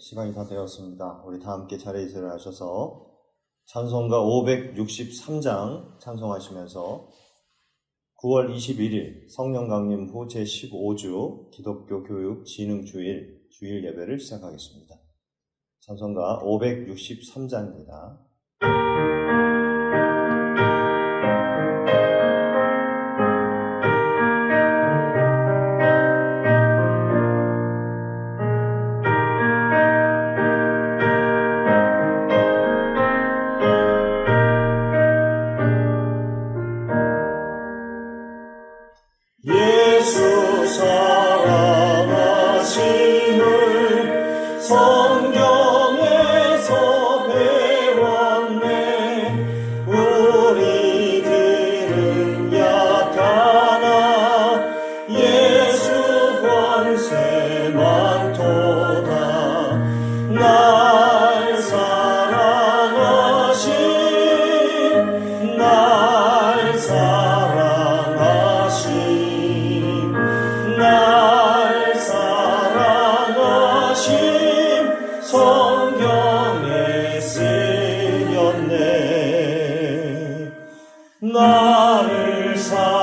시간이 다 되었습니다. 우리 다 함께 자리에 일어나셔서 찬송가 563장 찬송하시면서 9월 21일 성령 강림 후 제15주 기독교 교육 진흥 주일 예배를 시작하겠습니다. 찬송가 563장입니다. 예수 사랑하심을 성경에서 배웠네. 우리들은 약하나 예수 권세 많도다. 날 사랑하심 날 사랑하심 날 사랑하심 성경에 쓰였네. 나를 사랑하시고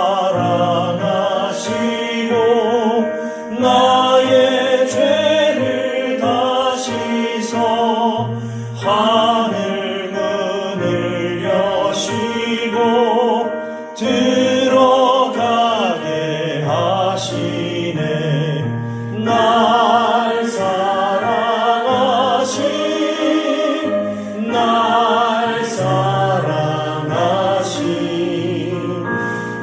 나의 죄를 다 씻어 하늘 문을 여시고 들어가게 하시네. 날 사랑하심 날 사랑하심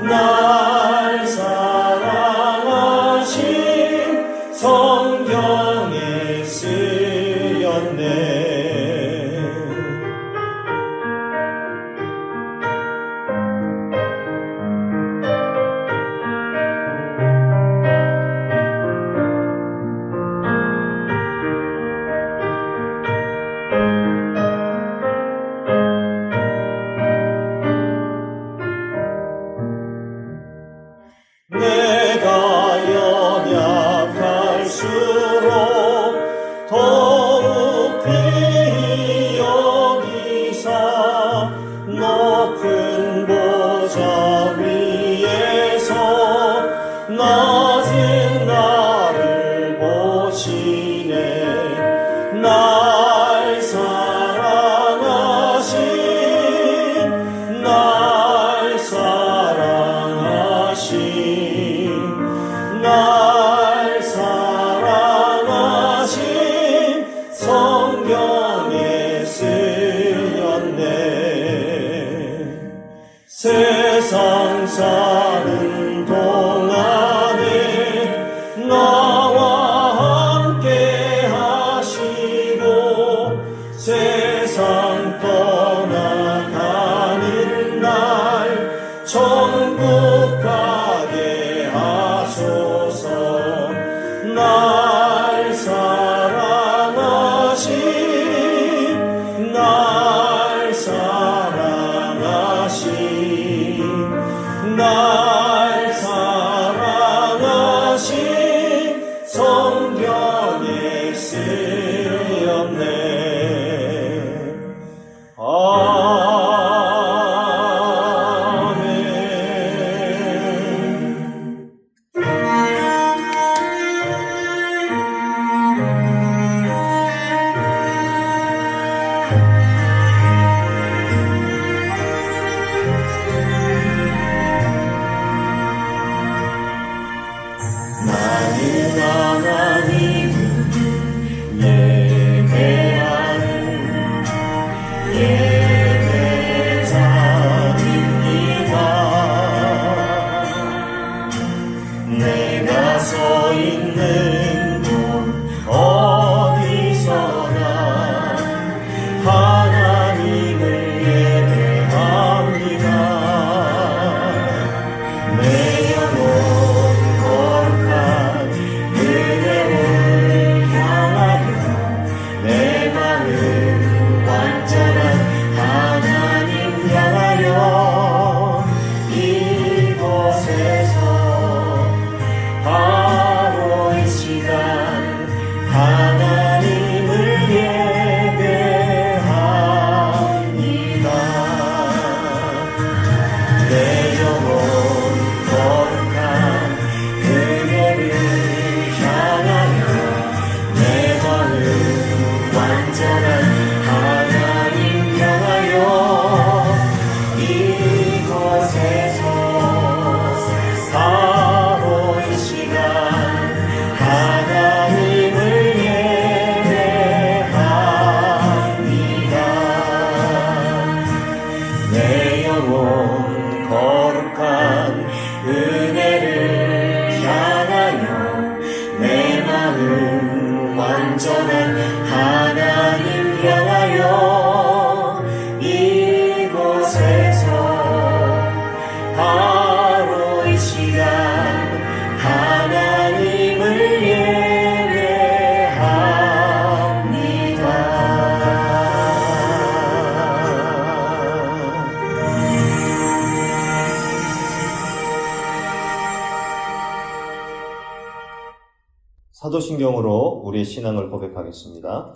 날 사랑하심 성경에 쓰였네. 내가 연약할수록 더욱 귀히 여기사 높은 보좌 위에서 낮은 나를 보시네. 날 사랑하심 날 사랑하심 날 사랑하심 성경에 쓰였네. 세상 사는 동안에 나와 함께 하시고 세상 떠나가는 날 천국 가게 하소서. 날 사랑하심 날 사랑하심 날 사랑하심 성경에 쓰였네. 내 영혼 거룩한 은혜를 향하여 내 마음 완전한 하나님 향하여 이곳에서 바로 이 시간 하나님을 예배합니다. 내 영혼 거룩한 은혜를 향하여 내 마음 완전한 하나님 향하여 이곳에서 바로 이 시간 하나님을 예배합니다. 사도신경으로 우리의 신앙을 고백하겠습니다.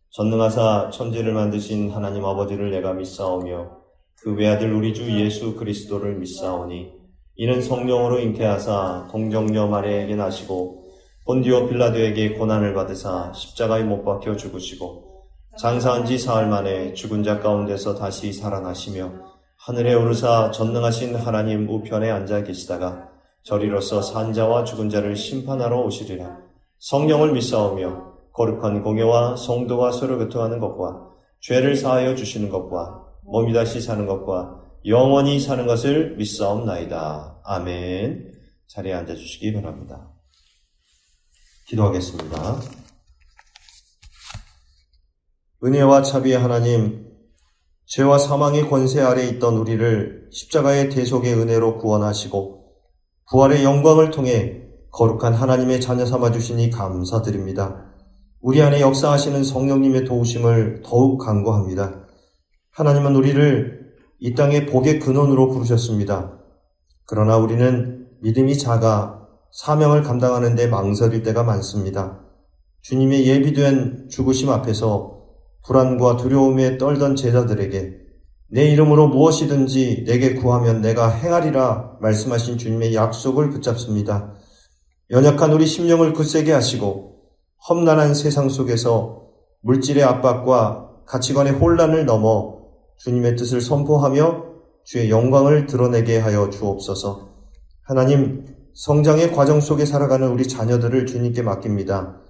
전능하사 천지를 만드신 하나님 아버지를 내가 믿사오며 그 외아들 우리 주 예수 그리스도를 믿사오니 이는 성령으로 잉태하사 동정녀 마리아에게 나시고 본디오 빌라도에게 고난을 받으사 십자가에 못 박혀 죽으시고 장사한 지 사흘 만에 죽은 자 가운데서 다시 살아나시며 하늘에 오르사 전능하신 하나님 우편에 앉아 계시다가 저리로서 산 자와 죽은 자를 심판하러 오시리라. 성령을 믿사오며 거룩한 공예와 성도와 서로 교통하는 것과 죄를 사하여 주시는 것과 몸이 다시 사는 것과 영원히 사는 것을 믿사옵나이다. 아멘. 자리에 앉아주시기 바랍니다. 기도하겠습니다. 은혜와 자비의 하나님, 죄와 사망의 권세 아래 있던 우리를 십자가의 대속의 은혜로 구원하시고 부활의 영광을 통해 거룩한 하나님의 자녀 삼아주시니 감사드립니다. 우리 안에 역사하시는 성령님의 도우심을 더욱 간구합니다. 하나님은 우리를 이 땅의 복의 근원으로 부르셨습니다. 그러나 우리는 믿음이 작아 사명을 감당하는 데 망설일 때가 많습니다. 주님의 예비된 죽으심 앞에서 불안과 두려움에 떨던 제자들에게 내 이름으로 무엇이든지 내게 구하면 내가 행하리라 말씀하신 주님의 약속을 붙잡습니다. 연약한 우리 심령을 굳세게 하시고 험난한 세상 속에서 물질의 압박과 가치관의 혼란을 넘어 주님의 뜻을 선포하며 주의 영광을 드러내게 하여 주옵소서. 하나님, 성장의 과정 속에 살아가는 우리 자녀들을 주님께 맡깁니다.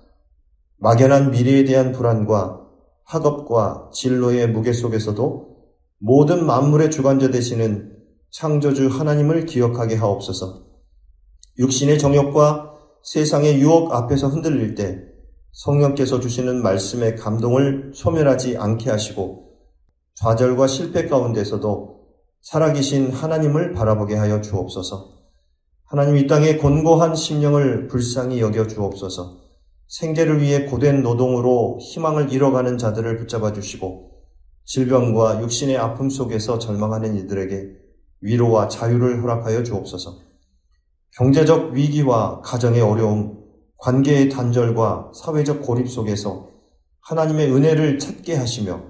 막연한 미래에 대한 불안과 학업과 진로의 무게 속에서도 모든 만물의 주관자 되시는 창조주 하나님을 기억하게 하옵소서. 육신의 정욕과 세상의 유혹 앞에서 흔들릴 때 성령께서 주시는 말씀의 감동을 소멸하지 않게 하시고 좌절과 실패 가운데서도 살아계신 하나님을 바라보게 하여 주옵소서. 하나님, 이 땅의 곤고한 심령을 불쌍히 여겨 주옵소서. 생계를 위해 고된 노동으로 희망을 잃어가는 자들을 붙잡아 주시고 질병과 육신의 아픔 속에서 절망하는 이들에게 위로와 자유를 허락하여 주옵소서. 경제적 위기와 가정의 어려움, 관계의 단절과 사회적 고립 속에서 하나님의 은혜를 찾게 하시며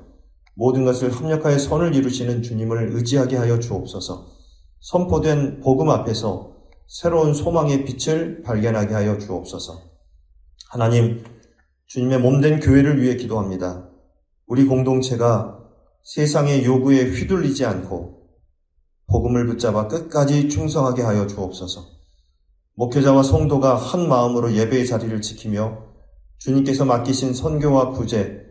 모든 것을 합력하여 선을 이루시는 주님을 의지하게 하여 주옵소서. 선포된 복음 앞에서 새로운 소망의 빛을 발견하게 하여 주옵소서. 하나님, 주님의 몸된 교회를 위해 기도합니다. 우리 공동체가 세상의 요구에 휘둘리지 않고 복음을 붙잡아 끝까지 충성하게 하여 주옵소서. 목회자와 성도가 한 마음으로 예배의 자리를 지키며 주님께서 맡기신 선교와 구제,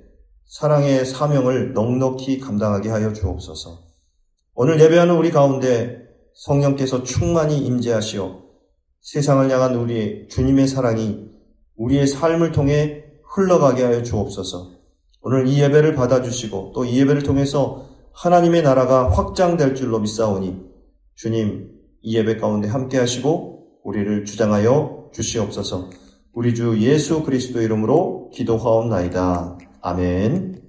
사랑의 사명을 넉넉히 감당하게 하여 주옵소서. 오늘 예배하는 우리 가운데 성령께서 충만히 임재하시어 세상을 향한 우리 주님의 사랑이 우리의 삶을 통해 흘러가게 하여 주옵소서. 오늘 이 예배를 받아주시고 또 이 예배를 통해서 하나님의 나라가 확장될 줄로 믿사오니 주님, 이 예배 가운데 함께 하시고 우리를 주장하여 주시옵소서. 우리 주 예수 그리스도 이름으로 기도하옵나이다. 아멘.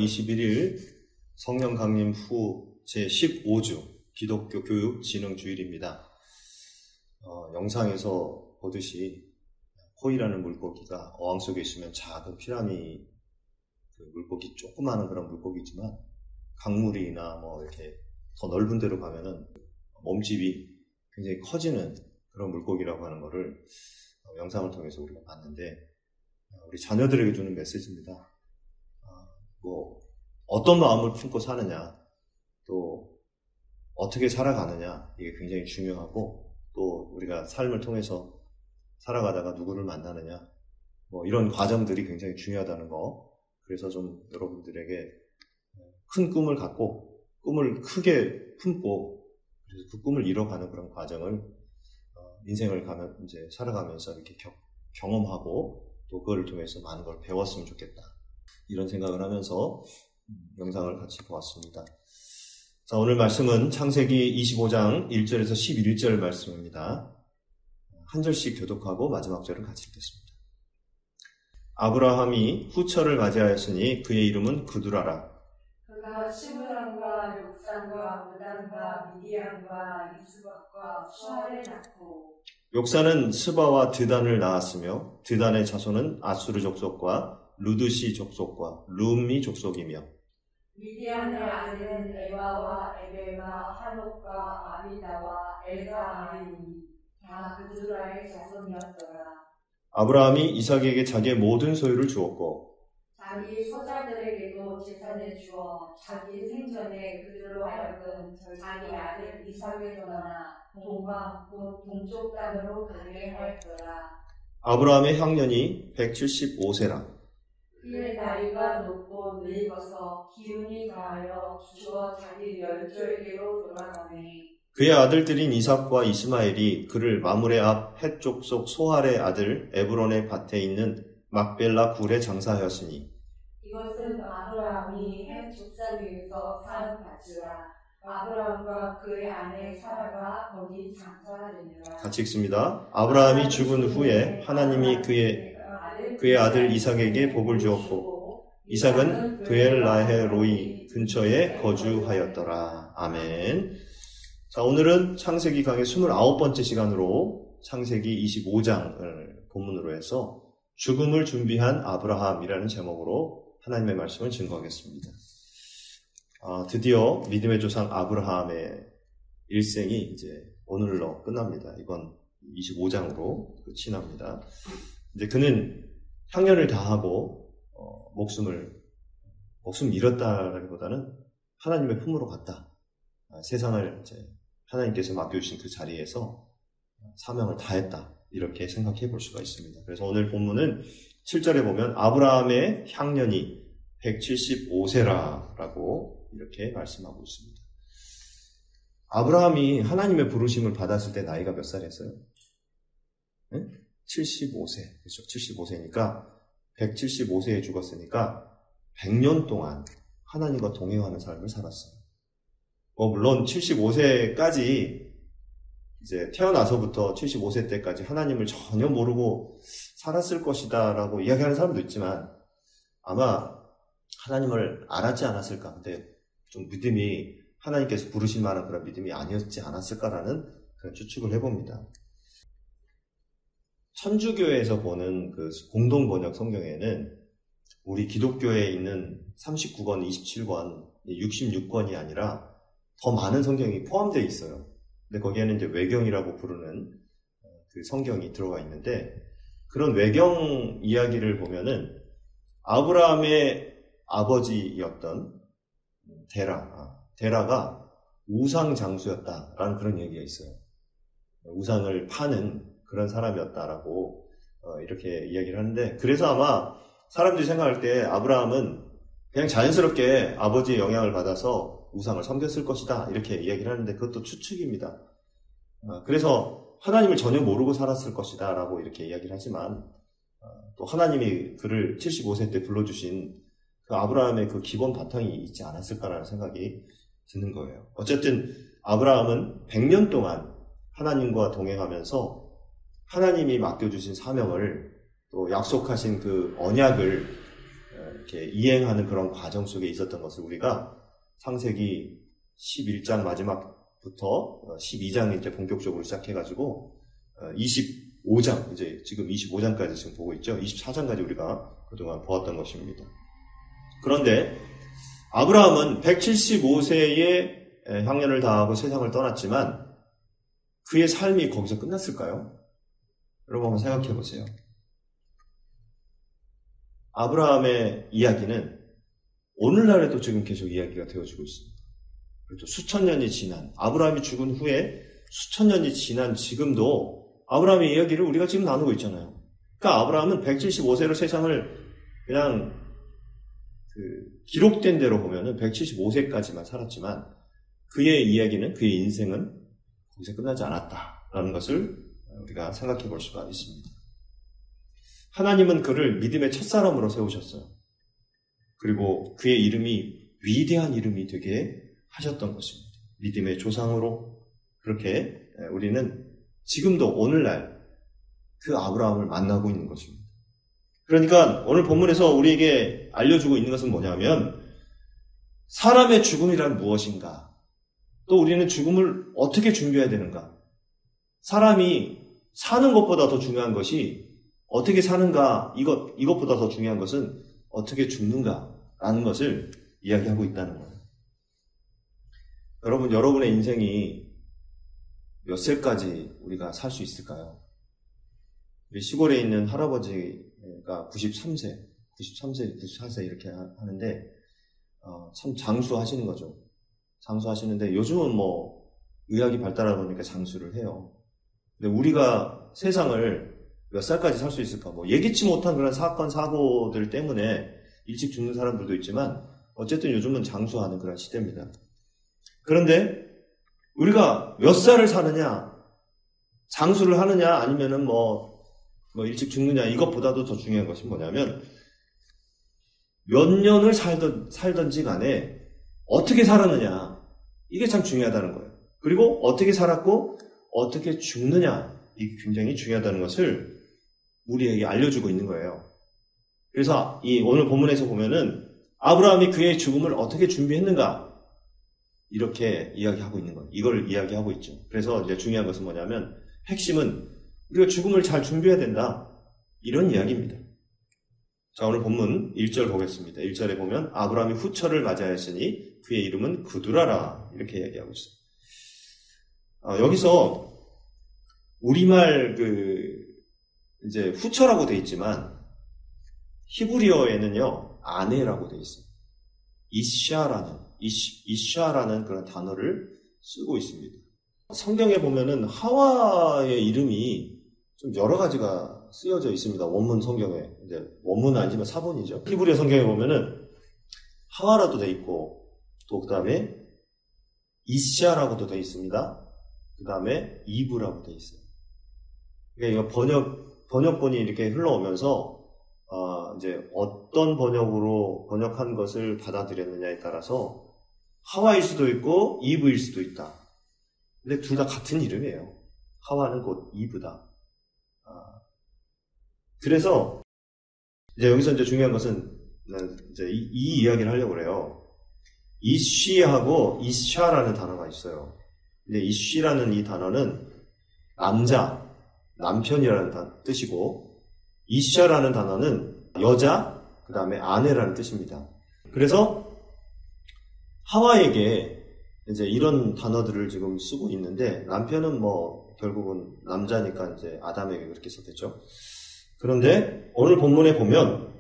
21일 성령 강림 후 제15주 기독교 교육 진흥 주일입니다. 영상에서 보듯이 코이라는 물고기가 어항 속에 있으면 작은 피라미 물고기, 조그마한 그런 물고기지만 강물이나 이렇게 더 넓은 데로 가면은 몸집이 굉장히 커지는 그런 물고기라고 하는 것을 영상을 통해서 우리가 봤는데, 우리 자녀들에게 주는 메시지입니다. 어떤 마음을 품고 사느냐, 또 어떻게 살아가느냐, 이게 굉장히 중요하고, 또 우리가 삶을 통해서 살아가다가 누구를 만나느냐, 이런 과정들이 굉장히 중요하다는 거. 그래서 좀 여러분들에게 큰 꿈을 갖고 꿈을 크게 품고, 그래서 그 꿈을 이뤄가는 그런 과정을 인생을 이제 살아가면서 이렇게 경험하고, 또 그걸 통해서 많은 걸 배웠으면 좋겠다, 이런 생각을 하면서 영상을 같이 보았습니다. 자, 오늘 말씀은 창세기 25장 1절에서 11절 말씀입니다. 한 절씩 교독하고 마지막 절을 같이 읽겠습니다. 아브라함이 후처를 맞이하였으니 그의 이름은 그두라라. 그가 시므람과 욕산과 무단과 미디안과 이스박과 수아를 낳고, 욕산은 스바와 드단을 낳았으며 드단의 자손은 아수르 족속과 루드시 족속과 룸미 족속이며, 미디안의 아들은 에바와 에베마, 한옥과 아비다와 엘가아이니 다 그두라의 자손이었더라. 아브라함이 이삭에게 자기의 모든 소유를 주었고 자기 소자들에게도 재산을 주어 자기 생전에 그들로 하여금 자기 아들 이삭을 떠나 동방 곧 동쪽 땅으로 가게 하였더라. 아브라함의 향년이 175세라. 그의 나이가 높고 늙어서 기운이 다하여 죽어 자기 열조에게로 돌아가네. 그의 아들들인 이삭과 이스마엘이 그를 마므레 앞 헷 족속 소할의 아들 에브론의 밭에 있는 막벨라 굴에 장사하였으니, 이것은 아브라함이 헷 족속에서 산 밭이라. 아브라함과 그의 아내 사라가 거기 장사하느니라. 같이 읽습니다. 아브라함이 죽은 후에 하나님이 그의 아들 이삭에게 복을 주었고 이삭은 브엘라헤로이 근처에 거주하였더라. 아멘. 자, 오늘은 창세기 강의 29번째 시간으로 창세기 25장을 본문으로 해서 죽음을 준비한 아브라함이라는 제목으로 하나님의 말씀을 증거하겠습니다. 드디어 믿음의 조상 아브라함의 일생이 이제 오늘로 끝납니다. 이번 25장으로 끝이 납니다. 이제 그는 향년을 다하고 목숨을 잃었다라기보다는 하나님의 품으로 갔다. 세상을 이제 하나님께서 맡겨주신 그 자리에서 사명을 다했다, 이렇게 생각해 볼 수가 있습니다. 그래서 오늘 본문은 7절에 보면 아브라함의 향년이 175세라라고 이렇게 말씀하고 있습니다. 아브라함이 하나님의 부르심을 받았을 때 나이가 몇 살이었어요? 네? 75세. 그렇죠. 75세니까 175세에 죽었으니까 100년 동안 하나님과 동행하는 삶을 살았어요. 물론 75세까지 이제 태어나서부터 75세 때까지 하나님을 전혀 모르고 살았을 것이다 라고 이야기하는 사람도 있지만, 아마 하나님을 알았지 않았을까, 근데 좀 믿음이 하나님께서 부르실 만한 그런 믿음이 아니었지 않았을까라는 그런 추측을 해봅니다. 천주교에서 보는 그 공동 번역 성경에는 우리 기독교에 있는 39권, 27권, 66권이 아니라 더 많은 성경이 포함되어 있어요. 근데 거기에는 이제 외경이라고 부르는 그 성경이 들어가 있는데, 그런 외경 이야기를 보면은 아브라함의 아버지였던 데라가 우상 장수였다라는 그런 얘기가 있어요. 우상을 파는 그런 사람이었다라고 이렇게 이야기를 하는데, 그래서 아마 사람들이 생각할 때 아브라함은 그냥 자연스럽게 아버지의 영향을 받아서 우상을 섬겼을 것이다, 이렇게 이야기를 하는데 그것도 추측입니다. 그래서 하나님을 전혀 모르고 살았을 것이다 라고 이렇게 이야기를 하지만, 또 하나님이 그를 75세 때 불러주신 그 아브라함의 그 기본 바탕이 있지 않았을까라는 생각이 드는 거예요. 어쨌든 아브라함은 100년 동안 하나님과 동행하면서 하나님이 맡겨주신 사명을, 또 약속하신 그 언약을 이렇게 이행하는 그런 과정 속에 있었던 것을 우리가 창세기 11장 마지막부터 12장 이제 본격적으로 시작해가지고 25장, 이제 지금 25장까지 지금 보고 있죠. 24장까지 우리가 그동안 보았던 것입니다. 그런데 아브라함은 175세에 향년을 다하고 세상을 떠났지만 그의 삶이 거기서 끝났을까요? 여러분 한번 생각해 보세요. 아브라함의 이야기는 오늘날에도 지금 계속 이야기가 되어지고 있습니다. 그리고 수천 년이 지난, 아브라함이 죽은 후에 수천 년이 지난 지금도 아브라함의 이야기를 우리가 지금 나누고 있잖아요. 그러니까 아브라함은 175세로 세상을 그냥 기록된 대로 보면은 175세까지만 살았지만 그의 이야기는, 그의 인생은 거기서 끝나지 않았다라는 것을 우리가 생각해 볼 수가 있습니다. 하나님은 그를 믿음의 첫사람으로 세우셨어요. 그리고 그의 이름이 위대한 이름이 되게 하셨던 것입니다. 믿음의 조상으로 그렇게 우리는 지금도 오늘날 그 아브라함을 만나고 있는 것입니다. 그러니까 오늘 본문에서 우리에게 알려주고 있는 것은 뭐냐면 사람의 죽음이란 무엇인가? 또 우리는 죽음을 어떻게 준비해야 되는가? 사람이 사는 것보다 더 중요한 것이 어떻게 사는가? 이것보다 더 중요한 것은 어떻게 죽는가라는 것을 이야기하고 있다는 거예요. 여러분, 여러분의 인생이 몇 세까지 우리가 살 수 있을까요? 우리 시골에 있는 할아버지가 93세, 94세 이렇게 하는데 참 장수하시는 거죠. 장수하시는데 요즘은 뭐 의학이 발달하다 보니까 장수를 해요. 근데 우리가 세상을 몇 살까지 살 수 있을까? 뭐 예기치 못한 그런 사건, 사고들 때문에 일찍 죽는 사람들도 있지만 어쨌든 요즘은 장수하는 그런 시대입니다. 그런데 우리가 몇 살을 사느냐, 장수를 하느냐, 아니면은 뭐 일찍 죽느냐, 이것보다도 더 중요한 것이 뭐냐면 몇 년을 살던지 간에 어떻게 살았느냐, 이게 참 중요하다는 거예요. 그리고 어떻게 살았고 어떻게 죽느냐, 이게 굉장히 중요하다는 것을 우리에게 알려주고 있는 거예요. 그래서 이 오늘 본문에서 보면은 아브라함이 그의 죽음을 어떻게 준비했는가, 이렇게 이야기하고 있는 거예요. 이걸 이야기하고 있죠. 그래서 이제 중요한 것은 뭐냐면 핵심은 우리가 죽음을 잘 준비해야 된다, 이런 이야기입니다. 자, 오늘 본문 1절 보겠습니다. 1절에 보면 아브라함이 후처를 맞이하였으니 그의 이름은 구두라라, 이렇게 이야기하고 있어요. 여기서 우리말 이제 후처라고 되어 있지만 히브리어에는요 아내라고 되어 있어요. 이샤라는 그런 단어를 쓰고 있습니다. 성경에 보면은 하와의 이름이 좀 여러 가지가 쓰여져 있습니다. 원문 성경에. 이제 원문은 아니지만 사본이죠. 히브리어 성경에 보면은 하와라도 돼 있고, 또 그 다음에 이샤라고도 돼 있습니다. 그 다음에 이브라고 돼 있어요. 그러니까 이거 번역본이 이렇게 흘러오면서 이제 어떤 번역으로 번역한 것을 받아들였느냐에 따라서 하와일 수도 있고 이브일 수도 있다. 근데 둘 다 같은 이름이에요. 하와는 곧 이브다. 그래서 이제 여기서 이제 중요한 것은 이제 이 이야기를 하려고 그래요. 이쉬하고 이샤라는 단어가 있어요. 근데 이쉬라는 이 단어는 남편이라는 뜻이고, 이샤라는 단어는 여자, 그 다음에 아내라는 뜻입니다. 그래서 하와에게 이제 이런 단어들을 지금 쓰고 있는데, 남편은 뭐 결국은 남자니까 이제 아담에게 그렇게 썼겠죠. 그런데 오늘 본문에 보면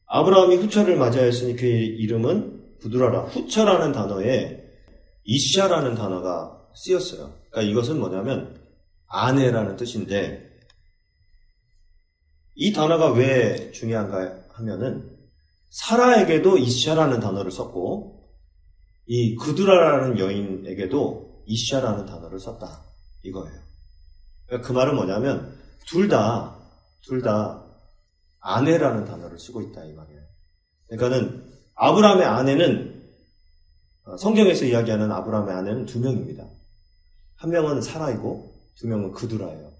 아브라함이 후처를 맞이하였으니 그의 이름은 부두라라. 후처라는 단어에 이샤라는 단어가 쓰였어요. 그러니까 이것은 뭐냐면 아내라는 뜻인데, 이 단어가 왜 중요한가 하면은 사라에게도 이샤라는 단어를 썼고 이 구두라라는 여인에게도 이샤라는 단어를 썼다, 이거예요. 그러니까 그 말은 뭐냐면 둘 다 아내라는 단어를 쓰고 있다, 이 말이에요. 그러니까는 아브라함의 아내는, 성경에서 이야기하는 아브라함의 아내는 두 명입니다. 한 명은 사라이고 두 명은 그두라예요.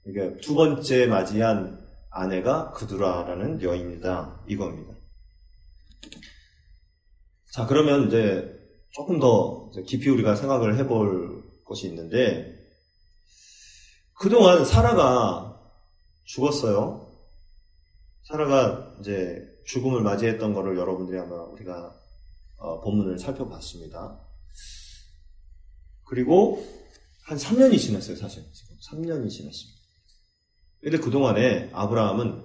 그러니까 두 번째 맞이한 아내가 그두라라는 여인이다 이겁니다. 자, 그러면 이제 조금 더 깊이 우리가 생각을 해볼 것이 있는데, 그동안 사라가 죽었어요. 사라가 이제 죽음을 맞이했던 거를 여러분들이 아마 우리가 본문을 살펴봤습니다. 그리고 한 3년이 지났어요, 사실. 지금 3년이 지났습니다. 근데 그동안에 아브라함은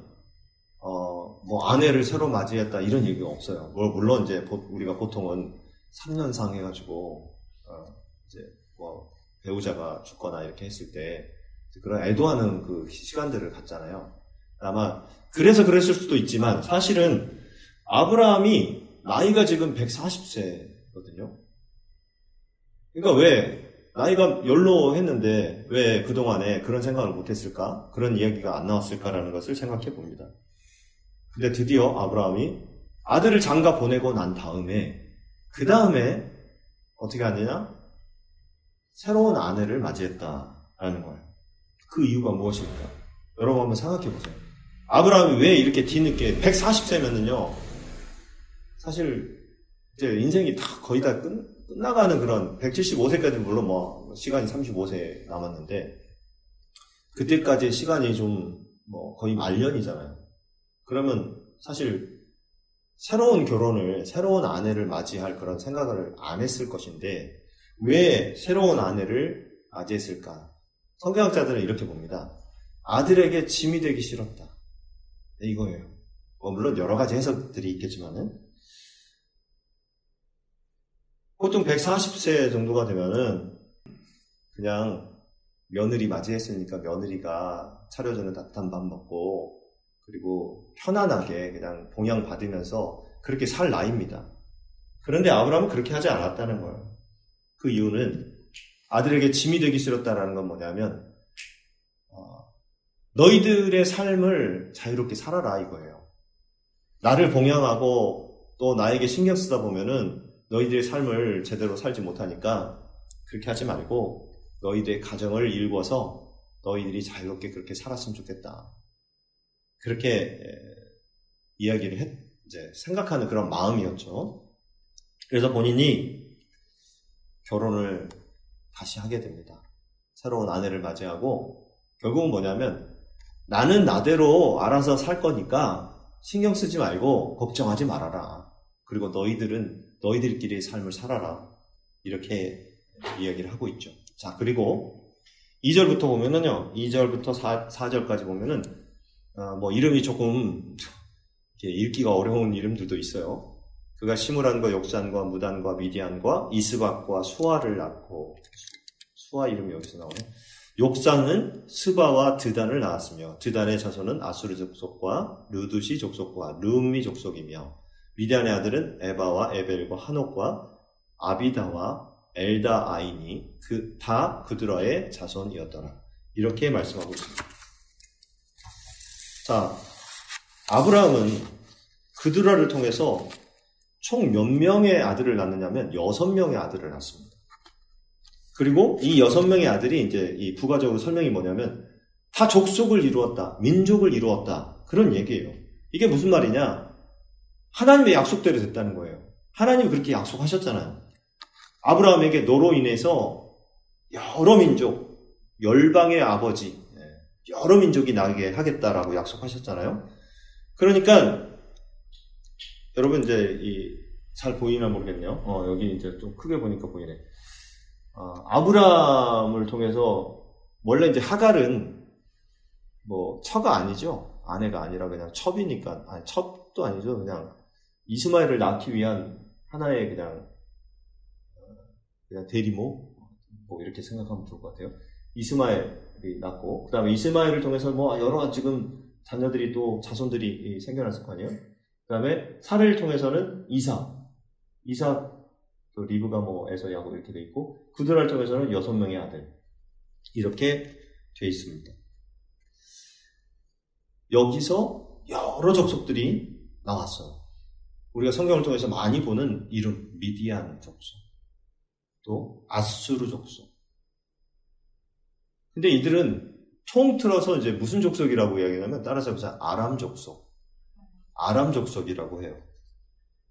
뭐 아내를 새로 맞이했다 이런 얘기가 없어요. 물론 이제 우리가 보통은 3년상 해가지고 이제 뭐 배우자가 죽거나 이렇게 했을 때 그런 애도하는 그 시간들을 갖잖아요. 아마 그래서 그랬을 수도 있지만 사실은 아브라함이 나이가 지금 140세거든요. 그러니까 왜 나이가 연로했는데 왜 그동안에 그런 생각을 못했을까? 그런 이야기가 안 나왔을까라는 것을 생각해 봅니다. 근데 드디어 아브라함이 아들을 장가 보내고 난 다음에 그 다음에 어떻게 하느냐? 새로운 아내를 맞이했다라는 거예요. 그 이유가 무엇입니까? 여러분 한번 생각해 보세요. 아브라함이 왜 이렇게 뒤늦게 140세면은요 사실 이제 인생이 거의 다 끝나가는 그런 175세까지 물론 뭐 시간이 35세 남았는데 그때까지의 시간이 좀 뭐 거의 말년이잖아요. 그러면 사실 새로운 결혼을 새로운 아내를 맞이할 그런 생각을 안 했을 것인데 왜 새로운 아내를 맞이했을까? 성경학자들은 이렇게 봅니다. 아들에게 짐이 되기 싫었다. 이거예요. 물론 여러 가지 해석들이 있겠지만은 보통 140세 정도가 되면은 그냥 며느리 맞이했으니까 며느리가 차려주는 따뜻한 밥 먹고 그리고 편안하게 그냥 봉양 받으면서 그렇게 살 나이입니다. 그런데 아브라함은 그렇게 하지 않았다는 거예요. 그 이유는 아들에게 짐이 되기 싫었다라는 건 뭐냐면 너희들의 삶을 자유롭게 살아라 이거예요. 나를 봉양하고 또 나에게 신경 쓰다 보면은 너희들의 삶을 제대로 살지 못하니까 그렇게 하지 말고 너희들의 가정을 일궈서 너희들이 자유롭게 그렇게 살았으면 좋겠다. 그렇게 이야기를 이제 생각하는 그런 마음이었죠. 그래서 본인이 결혼을 다시 하게 됩니다. 새로운 아내를 맞이하고 결국은 뭐냐면 나는 나대로 알아서 살 거니까 신경 쓰지 말고 걱정하지 말아라. 그리고 너희들끼리의 삶을 살아라. 이렇게 이야기를 하고 있죠. 자, 그리고 2절부터 보면은요, 2절부터 4절까지 보면은, 뭐, 이름이 조금, 읽기가 어려운 이름들도 있어요. 그가 시므란과 욕산과 무단과 미디안과 이스박과 수아를 낳고, 수아 이름이 여기서 나오네. 욕산은 스바와 드단을 낳았으며, 드단의 자손은 아수르 족속과 르두시 족속과 르음미 족속이며, 미디안의 아들은 에바와 에벨과 한옥과 아비다와 엘다 아인이 다 그드라의 자손이었더라. 이렇게 말씀하고 있습니다. 자, 아브라함은 그드라를 통해서 총 몇 명의 아들을 낳느냐면 6명의 아들을 낳습니다. 그리고 이 6명의 아들이 이제 이 부가적으로 설명이 뭐냐면 다 족속을 이루었다, 민족을 이루었다 그런 얘기예요. 이게 무슨 말이냐? 하나님의 약속대로 됐다는 거예요. 하나님이 그렇게 약속하셨잖아요. 아브라함에게 너로 인해서 여러 민족, 열방의 아버지, 여러 민족이 나게 하겠다라고 약속하셨잖아요. 그러니까 여러분 이제 잘 보이나 모르겠네요. 여기 이제 좀 크게 보니까 보이네. 아브라함을 통해서 원래 이제 하갈은 뭐 처가 아니죠. 아내가 아니라 그냥 첩이니까 아니 첩도 아니죠. 그냥 이스마엘을 낳기 위한 하나의 그냥 대리모 뭐 이렇게 생각하면 좋을 것 같아요. 이스마엘이 낳고 그 다음에 이스마엘을 통해서 뭐 여러 지금 자녀들이 또 자손들이 생겨났을 거 아니에요. 그 다음에 사례를 통해서는 이삭 또 리브가 뭐 에서야고 이렇게 돼 있고 그들을 통해서는 6명의 아들 이렇게 돼 있습니다. 여기서 여러 족속들이 나왔어요. 우리가 성경을 통해서 많이 보는 이름 미디안 족속 또 아수르 족속. 근데 이들은 통틀어서 이제 무슨 족속이라고 이야기하냐면 따라서 보자. 아람 족속. 아람 족속이라고 해요.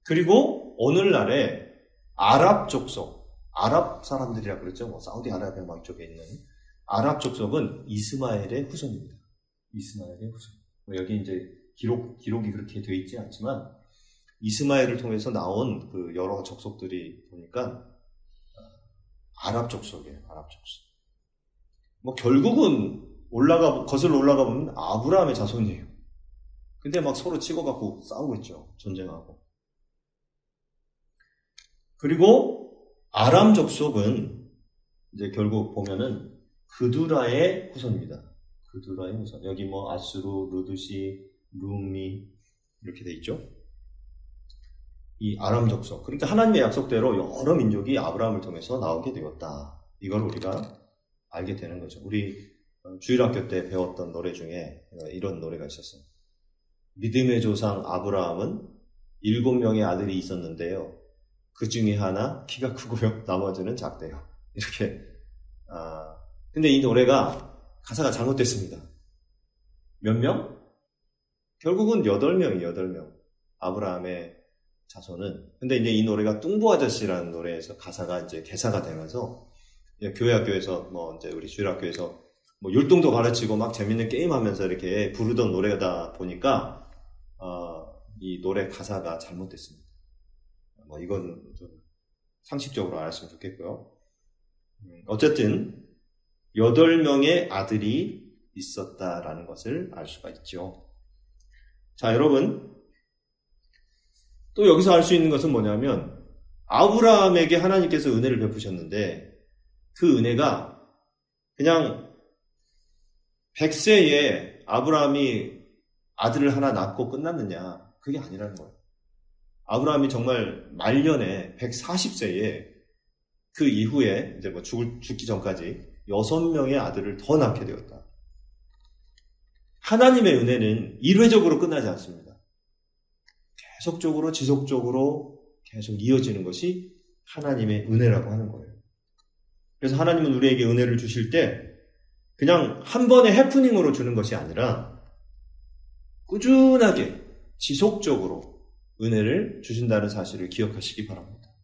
그리고 오늘날에 아랍 족속, 아랍 사람들이라 그랬죠. 뭐 사우디아라비아 막 이쪽에 있는 아랍 족속은 이스마엘의 후손입니다. 이스마엘의 후손. 여기 이제 기록이 그렇게 되어 있지 않지만 이스마엘을 통해서 나온 그 여러 족속들이 보니까 아랍 족속이에요. 아랍 족속. 뭐 결국은 거슬러 올라가 보면 아브라함의 자손이에요. 근데 막 서로 찍어갖고 싸우고 있죠. 전쟁하고. 그리고 아람 족속은 이제 결국 보면은 그두라의 후손입니다. 그두라의 후손. 여기 뭐 아수르, 루드시, 루미 이렇게 돼 있죠. 이 아람 족속. 그러니까 하나님의 약속대로 여러 민족이 아브라함을 통해서 나오게 되었다. 이걸 우리가 알게 되는 거죠. 우리 주일학교 때 배웠던 노래 중에 이런 노래가 있었어요. 믿음의 조상 아브라함은 7명의 아들이 있었는데요. 그 중에 하나 키가 크고요. 나머지는 작대요. 이렇게. 근데 이 노래가 가사가 잘못됐습니다. 몇 명? 결국은 8명이에요. 8명. 아브라함의 자손은. 근데 이제 이 노래가 뚱보 아저씨라는 노래에서 가사가 이제 개사가 되면서 교회 학교에서 뭐 이제 우리 주일학교에서 뭐 율동도 가르치고 막 재밌는 게임하면서 이렇게 부르던 노래다 보니까 이 노래 가사가 잘못됐습니다. 뭐 이건 좀 상식적으로 알았으면 좋겠고요. 어쨌든 8명의 아들이 있었다라는 것을 알 수가 있죠. 자, 여러분 또 여기서 알 수 있는 것은 뭐냐면 아브라함에게 하나님께서 은혜를 베푸셨는데 그 은혜가 그냥 100세에 아브라함이 아들을 하나 낳고 끝났느냐, 그게 아니라는 거예요. 아브라함이 정말 말년에 140세에 그 이후에 이제 뭐 죽기 전까지 6명의 아들을 더 낳게 되었다. 하나님의 은혜는 일회적으로 끝나지 않습니다. 계속적으로 지속적으로 계속 이어지는 것이 하나님의 은혜라고 하는 거예요. 그래서 하나님은 우리에게 은혜를 주실 때 그냥 한 번의 해프닝으로 주는 것이 아니라 꾸준하게 지속적으로 은혜를 주신다는 사실을 기억하시기 바랍니다.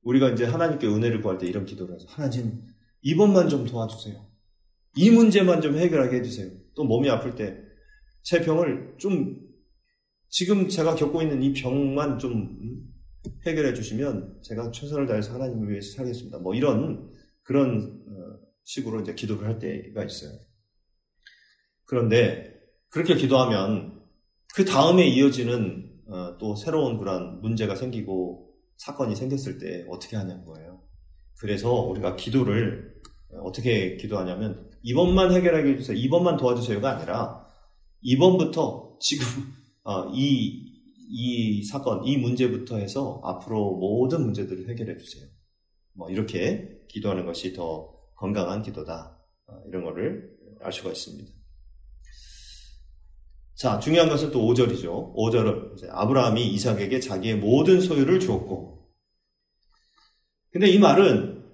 우리가 이제 하나님께 은혜를 구할 때 이런 기도를 해서 하나님 이번만 좀 도와주세요. 이 문제만 좀 해결하게 해주세요. 또 몸이 아플 때 제 병을 좀 지금 제가 겪고 있는 이 병만 좀 해결해 주시면 제가 최선을 다해서 하나님을 위해서 살겠습니다. 뭐 그런 식으로 이제 기도를 할 때가 있어요. 그런데 그렇게 기도하면 그 다음에 이어지는 또 새로운 그런 문제가 생기고 사건이 생겼을 때 어떻게 하냐는 거예요. 그래서 우리가 기도를 어떻게 기도하냐면 이번만 해결하게 해주세요. 이번만 도와주세요가 아니라 이번부터 지금 이 사건, 이 문제부터 해서 앞으로 모든 문제들을 해결해 주세요. 뭐 이렇게 기도하는 것이 더 건강한 기도다. 이런 거를 알 수가 있습니다. 자, 중요한 것은 또 5절이죠. 5절은 이제 아브라함이 이삭에게 자기의 모든 소유를 주었고. 근데 이 말은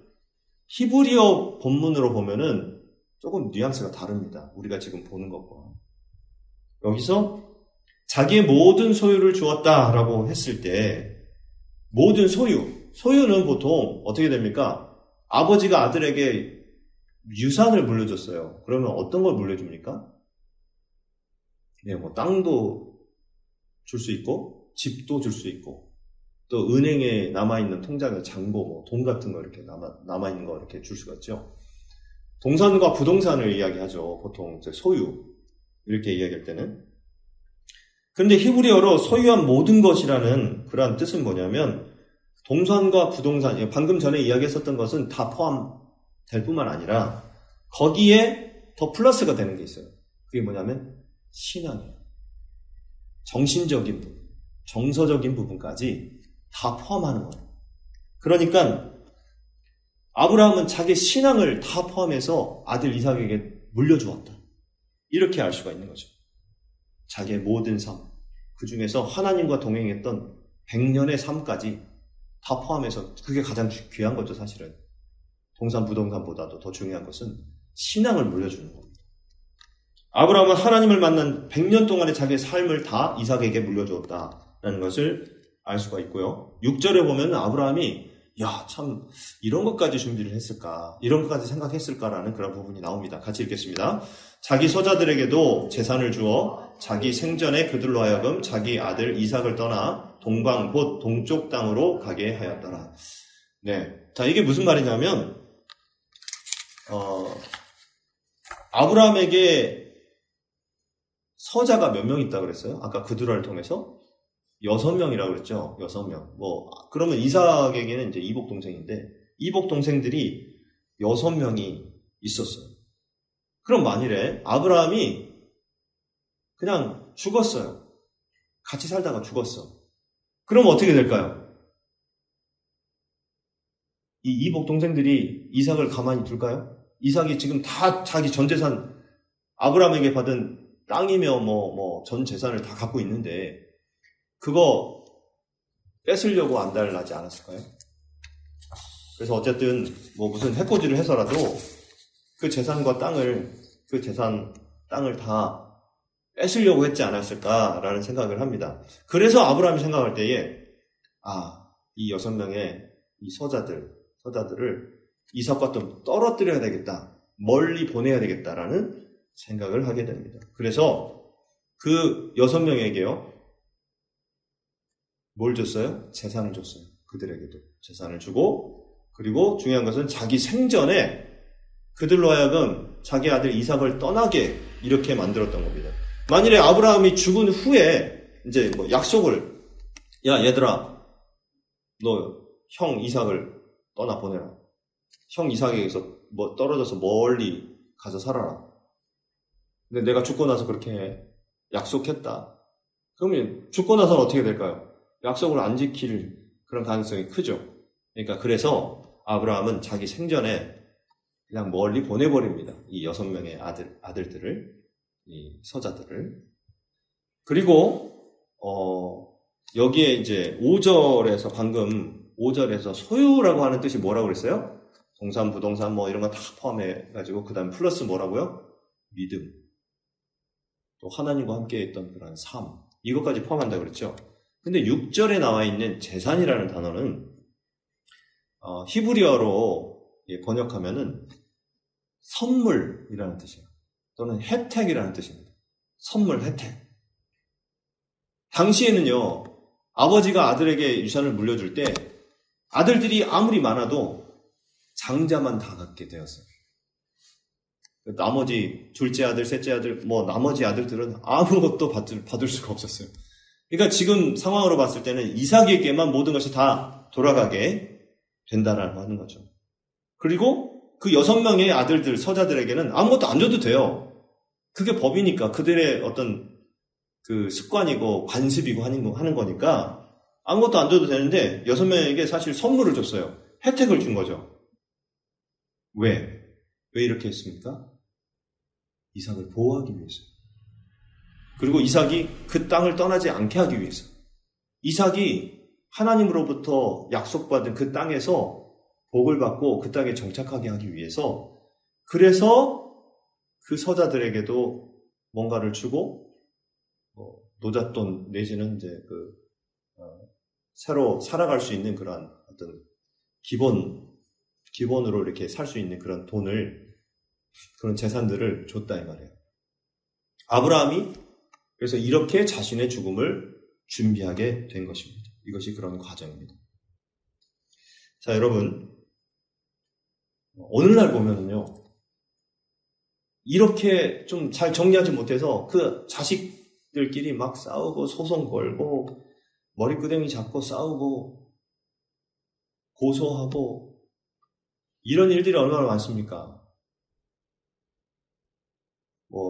히브리어 본문으로 보면은 조금 뉘앙스가 다릅니다. 우리가 지금 보는 것과. 여기서 자기의 모든 소유를 주었다라고 했을 때 모든 소유는 보통 어떻게 됩니까? 아버지가 아들에게 유산을 물려줬어요. 그러면 어떤 걸 물려줍니까? 네, 뭐 땅도 줄 수 있고 집도 줄 수 있고 또 은행에 남아있는 통장의 잔고, 뭐 돈 같은 거 이렇게 남아있는 거 이렇게 줄 수가 있죠. 동산과 부동산을 이야기하죠. 보통 이제 소유 이렇게 이야기할 때는. 그런데 히브리어로 소유한 모든 것이라는 그러한 뜻은 뭐냐면 동산과 부동산, 방금 전에 이야기했었던 것은 다 포함될 뿐만 아니라 거기에 더 플러스가 되는 게 있어요. 그게 뭐냐면 신앙이에요. 정신적인 부분, 정서적인 부분까지 다 포함하는 거예요. 그러니까 아브라함은 자기 신앙을 다 포함해서 아들 이삭에게 물려주었다. 이렇게 알 수가 있는 거죠. 자기의 모든 삶, 그 중에서 하나님과 동행했던 100년의 삶까지 다 포함해서 그게 가장 귀한 거죠, 사실은. 동산, 부동산보다도 더 중요한 것은 신앙을 물려주는 겁니다. 아브라함은 하나님을 만난 100년 동안의 자기의 삶을 다 이삭에게 물려주었다는 것을 알 수가 있고요. 6절에 보면 아브라함이 참 이런 것까지 준비를 했을까, 이런 것까지 생각했을까라는 그런 부분이 나옵니다. 같이 읽겠습니다. 자기 서자들에게도 재산을 주어 자기 생전에 그들로 하여금 자기 아들 이삭을 떠나 동방 곧 동쪽 땅으로 가게 하였더라. 네, 자 이게 무슨 말이냐면 아브라함에게 서자가 몇 명 있다고 그랬어요? 아까 그두라를 통해서 6명이라고 그랬죠. 6명. 그러면 이삭에게는 이제 이복 동생인데 이복 동생들이 6명이 있었어요. 그럼 만일에 아브라함이 그냥 죽었어요. 같이 살다가 죽었어. 그럼 어떻게 될까요? 이 이복 동생들이 이삭을 가만히 둘까요? 이삭이 지금 다 자기 전 재산, 아브라함에게 받은 땅이며 전 재산을 다 갖고 있는데 그거 뺏으려고 안달나지 않았을까요? 그래서 어쨌든 무슨 해코지를 해서라도 그 재산과 땅을 다 뺏으려고 했지 않았을까라는 생각을 합니다. 그래서 아브라함이 생각할 때에 이 6명의 이 서자들을 이삭과 좀 떨어뜨려야 되겠다, 멀리 보내야 되겠다라는 생각을 하게 됩니다. 그래서 그 6명에게요 뭘 줬어요? 재산을 줬어요. 그들에게도 재산을 주고, 그리고 중요한 것은 자기 생전에 그들로 하여금 자기 아들 이삭을 떠나게 이렇게 만들었던 겁니다. 만일에 아브라함이 죽은 후에 이제 약속을, 얘들아 너 형 이삭을 떠나 보내라. 형 이삭에게서 떨어져서 멀리 가서 살아라. 근데 내가 죽고 나서 그렇게 해. 약속했다. 그러면 죽고 나서는 어떻게 될까요? 약속을 안 지킬 그런 가능성이 크죠. 그러니까 그래서 아브라함은 자기 생전에 그냥 멀리 보내버립니다. 이 6명의 아들들을, 이 서자들을. 그리고 여기에 이제 5절에서 방금 5절에서 소유라고 하는 뜻이 뭐라고 그랬어요? 동산, 부동산 이런 거 다 포함해가지고 그 다음에 플러스 뭐라고요? 믿음. 또 하나님과 함께 했던 그런 삶. 이것까지 포함한다고 그랬죠. 근데 6절에 나와 있는 재산이라는 단어는 히브리어로 번역하면은 선물이라는 뜻이에요. 또는 혜택이라는 뜻입니다. 선물, 혜택. 당시에는요, 아버지가 아들에게 유산을 물려줄 때 아들들이 아무리 많아도 장자만 다 갖게 되었어요. 나머지 둘째 아들, 셋째 아들, 나머지 아들들은 아무것도 받을 수가 없었어요. 그러니까 지금 상황으로 봤을 때는 이삭에게만 모든 것이 다 돌아가게 된다라고 하는 거죠. 그리고 그 6명의 아들들, 서자들에게는 아무것도 안 줘도 돼요. 그게 법이니까, 그들의 어떤 그 습관이고 관습이고 하는 거니까 아무것도 안 줘도 되는데 6명에게 사실 선물을 줬어요. 혜택을 준 거죠. 왜 이렇게 했습니까? 이삭을 보호하기 위해서. 그리고 이삭이 그 땅을 떠나지 않게 하기 위해서. 이삭이 하나님으로부터 약속받은 그 땅에서 복을 받고 그 땅에 정착하게 하기 위해서, 그래서 그 서자들에게도 뭔가를 주고 노잣돈 내지는 이제 새로 살아갈 수 있는 그런 어떤 기본으로 이렇게 살 수 있는 그런 돈을, 그런 재산들을 줬다 이 말이에요. 아브라함이 그래서 이렇게 자신의 죽음을 준비하게 된 것입니다. 이것이 그런 과정입니다. 자, 여러분, 오늘날 보면은요, 이렇게 좀 잘 정리하지 못해서 그 자식들끼리 막 싸우고 소송 걸고 머리끄댕이 잡고 싸우고 고소하고 이런 일들이 얼마나 많습니까?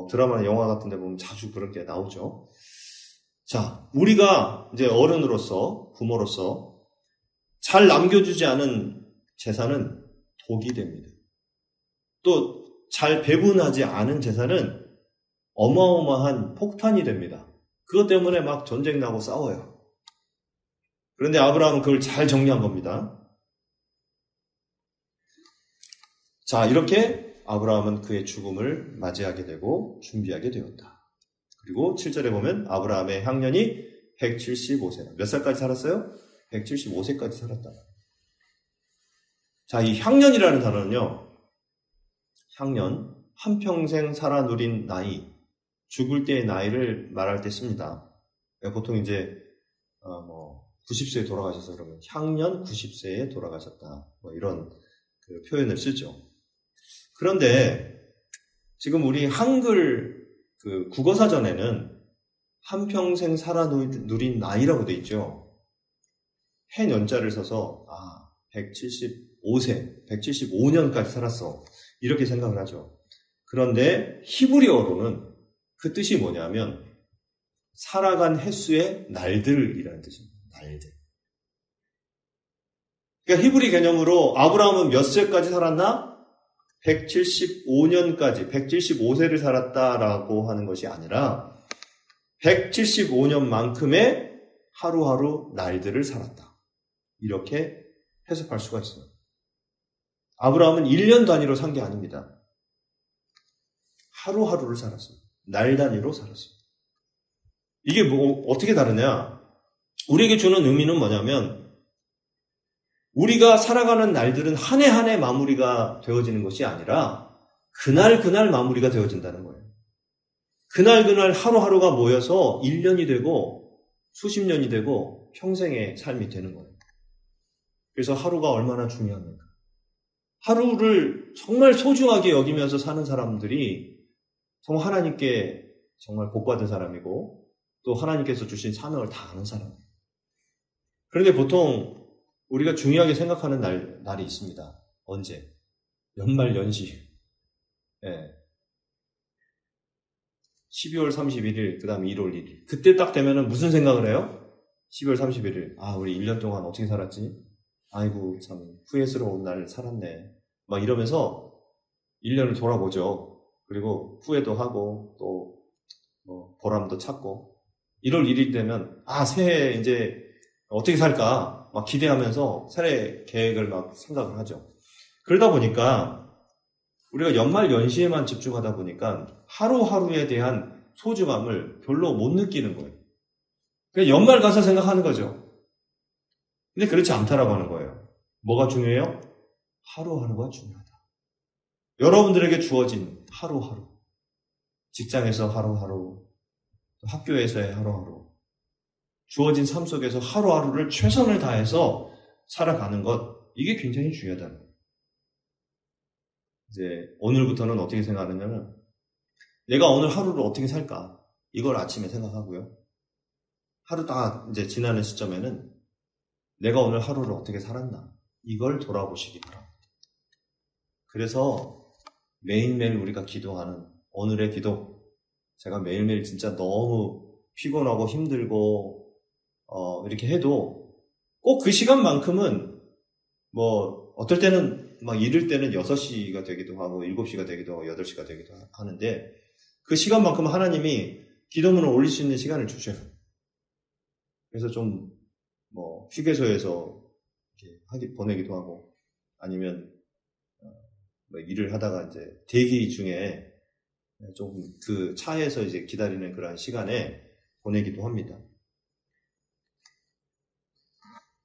드라마나 영화 같은 데 보면 자주 그런 게 나오죠. 자, 우리가 이제 어른으로서, 부모로서 잘 남겨주지 않은 재산은 독이 됩니다. 또 잘 배분하지 않은 재산은 어마어마한 폭탄이 됩니다. 그것 때문에 막 전쟁 나고 싸워요. 그런데 아브라함은 그걸 잘 정리한 겁니다. 자, 이렇게 아브라함은 그의 죽음을 맞이하게 되고 준비하게 되었다. 그리고 7절에 보면 아브라함의 향년이 175세. 몇 살까지 살았어요? 175세까지 살았다. 자, 이 향년이라는 단어는요, 향년, 한평생 살아 누린 나이, 죽을 때의 나이를 말할 때 씁니다. 보통 이제 90세에 돌아가셔서 그러면 향년 90세에 돌아가셨다. 이런 그 표현을 쓰죠. 그런데 지금 우리 한글 그 국어사전에는 한평생 살아 누린 나이라고 돼 있죠. 해년자를 써서 175세, 175년까지 살았어. 이렇게 생각을 하죠. 그런데 히브리어로는 그 뜻이 뭐냐면 살아간 횟수의 날들이라는 뜻입니다. 날들. 그러니까 히브리 개념으로 아브라함은 몇 세까지 살았나? 175년까지, 175세를 살았다라고 하는 것이 아니라 175년만큼의 하루하루 날들을 살았다. 이렇게 해석할 수가 있어요. 아브라함은 1년 단위로 산 게 아닙니다. 하루하루를 살았어요. 날 단위로 살았어요. 이게 어떻게 다르냐? 우리에게 주는 의미는 뭐냐면 우리가 살아가는 날들은 한 해 한 해 마무리가 되어지는 것이 아니라 그날 마무리가 되어진다는 거예요. 그날 하루하루가 모여서 1년이 되고 수십 년이 되고 평생의 삶이 되는 거예요. 그래서 하루가 얼마나 중요합니까? 하루를 정말 소중하게 여기면서 사는 사람들이 정말 하나님께 정말 복받은 사람이고 또 하나님께서 주신 사명을 다 아는 사람이에요. 그런데 보통 우리가 중요하게 생각하는 날이 있습니다. 언제? 연말 연시. 12월 31일, 그 다음에 1월 1일. 그때 딱 되면은 무슨 생각을 해요? 12월 31일. 우리 1년 동안 어떻게 살았지? 아이고, 참, 후회스러운 날 살았네. 막 이러면서 1년을 돌아보죠. 그리고 후회도 하고, 또, 보람도 찾고. 1월 1일 되면, 새해 이제 어떻게 살까? 막 기대하면서 새해 계획을 막 생각을 하죠. 그러다 보니까 우리가 연말 연시에만 집중하다 보니까 하루하루에 대한 소중함을 별로 못 느끼는 거예요. 그냥 연말 가서 생각하는 거죠. 근데 그렇지 않다라고 하는 거예요. 뭐가 중요해요? 하루하루가 중요하다. 여러분들에게 주어진 하루하루. 직장에서 하루하루, 학교에서의 하루하루. 주어진 삶 속에서 하루하루를 최선을 다해서 살아가는 것, 이게 굉장히 중요하다는 거예요. 이제 오늘부터는 어떻게 생각하느냐면 내가 오늘 하루를 어떻게 살까? 이걸 아침에 생각하고요. 하루 다 이제 지나는 시점에는 내가 오늘 하루를 어떻게 살았나? 이걸 돌아보시기 바랍니다. 그래서 매일매일 우리가 기도하는 오늘의 기도, 제가 매일매일 진짜 너무 피곤하고 힘들고 이렇게 해도 꼭 그 시간만큼은 어떨 때는 막 이럴 때는 6시가 되기도 하고 7시가 되기도 하고 8시가 되기도 하는데 그 시간만큼은 하나님이 기도문을 올릴 수 있는 시간을 주셔요. 그래서 좀 휴게소에서 이렇게 보내기도 하고 아니면 일을 하다가 이제 대기 중에 좀 그 차에서 이제 기다리는 그런 시간에 보내기도 합니다.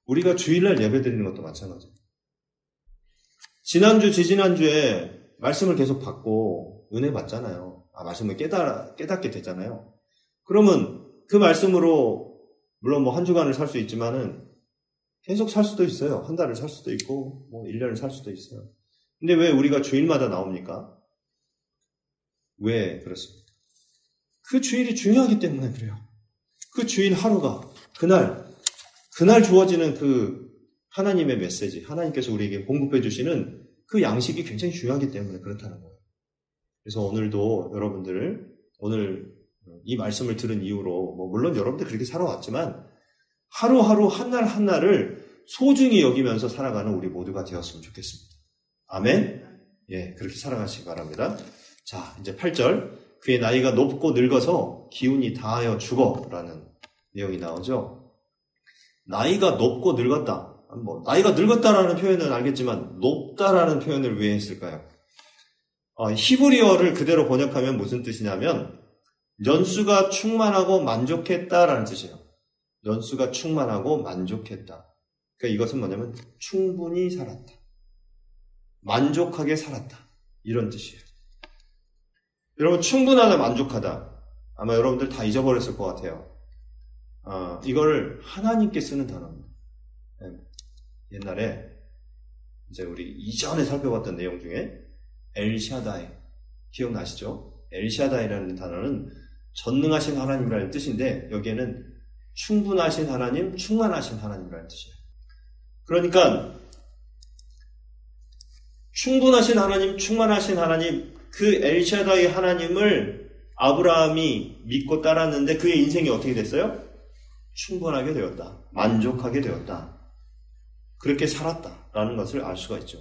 우리가 주일날 예배 드리는 것도 마찬가지예요. 지난주, 지지난주에 말씀을 계속 받고 은혜 받잖아요. 말씀을 깨닫게 되잖아요. 그러면 그 말씀으로 물론 한 주간을 살 수 있지만은 계속 살 수도 있어요. 한 달을 살 수도 있고 1년을 살 수도 있어요. 근데 왜 우리가 주일마다 나옵니까? 왜 그렇습니까? 그 주일이 중요하기 때문에 그래요. 그 주일 하루가 그날 주어지는 그 하나님의 메시지, 하나님께서 우리에게 공급해 주시는 그 양식이 굉장히 중요하기 때문에 그렇다는 거예요. 그래서 오늘도 여러분들 오늘 이 말씀을 들은 이후로 물론 여러분들 그렇게 살아왔지만 하루하루 한날 한날을 소중히 여기면서 살아가는 우리 모두가 되었으면 좋겠습니다. 아멘? 그렇게 살아가시기 바랍니다. 자, 이제 8절. 그의 나이가 높고 늙어서 기운이 다하여 죽어라는 내용이 나오죠. 나이가 높고 늙었다. 나이가 늙었다라는 표현은 알겠지만 높다라는 표현을 왜 했을까요? 히브리어를 그대로 번역하면 무슨 뜻이냐면 연수가 충만하고 만족했다라는 뜻이에요. 연수가 충만하고 만족했다. 그러니까 이것은 뭐냐면 충분히 살았다. 만족하게 살았다. 이런 뜻이에요. 여러분, 충분하다, 만족하다. 아마 여러분들 다 잊어버렸을 것 같아요. 이거를 하나님께 쓰는 단어입니다. 옛날에 이제 우리 이전에 살펴봤던 내용 중에 엘샤다이, 기억나시죠? 엘샤다이라는 단어는 전능하신 하나님이라는 뜻인데 여기에는 충분하신 하나님, 충만하신 하나님이라는 뜻이에요. 그러니까 충분하신 하나님, 충만하신 하나님, 그 엘샤다이 하나님을 아브라함이 믿고 따랐는데 그의 인생이 어떻게 됐어요? 충분하게 되었다. 만족하게 되었다. 그렇게 살았다라는 것을 알 수가 있죠.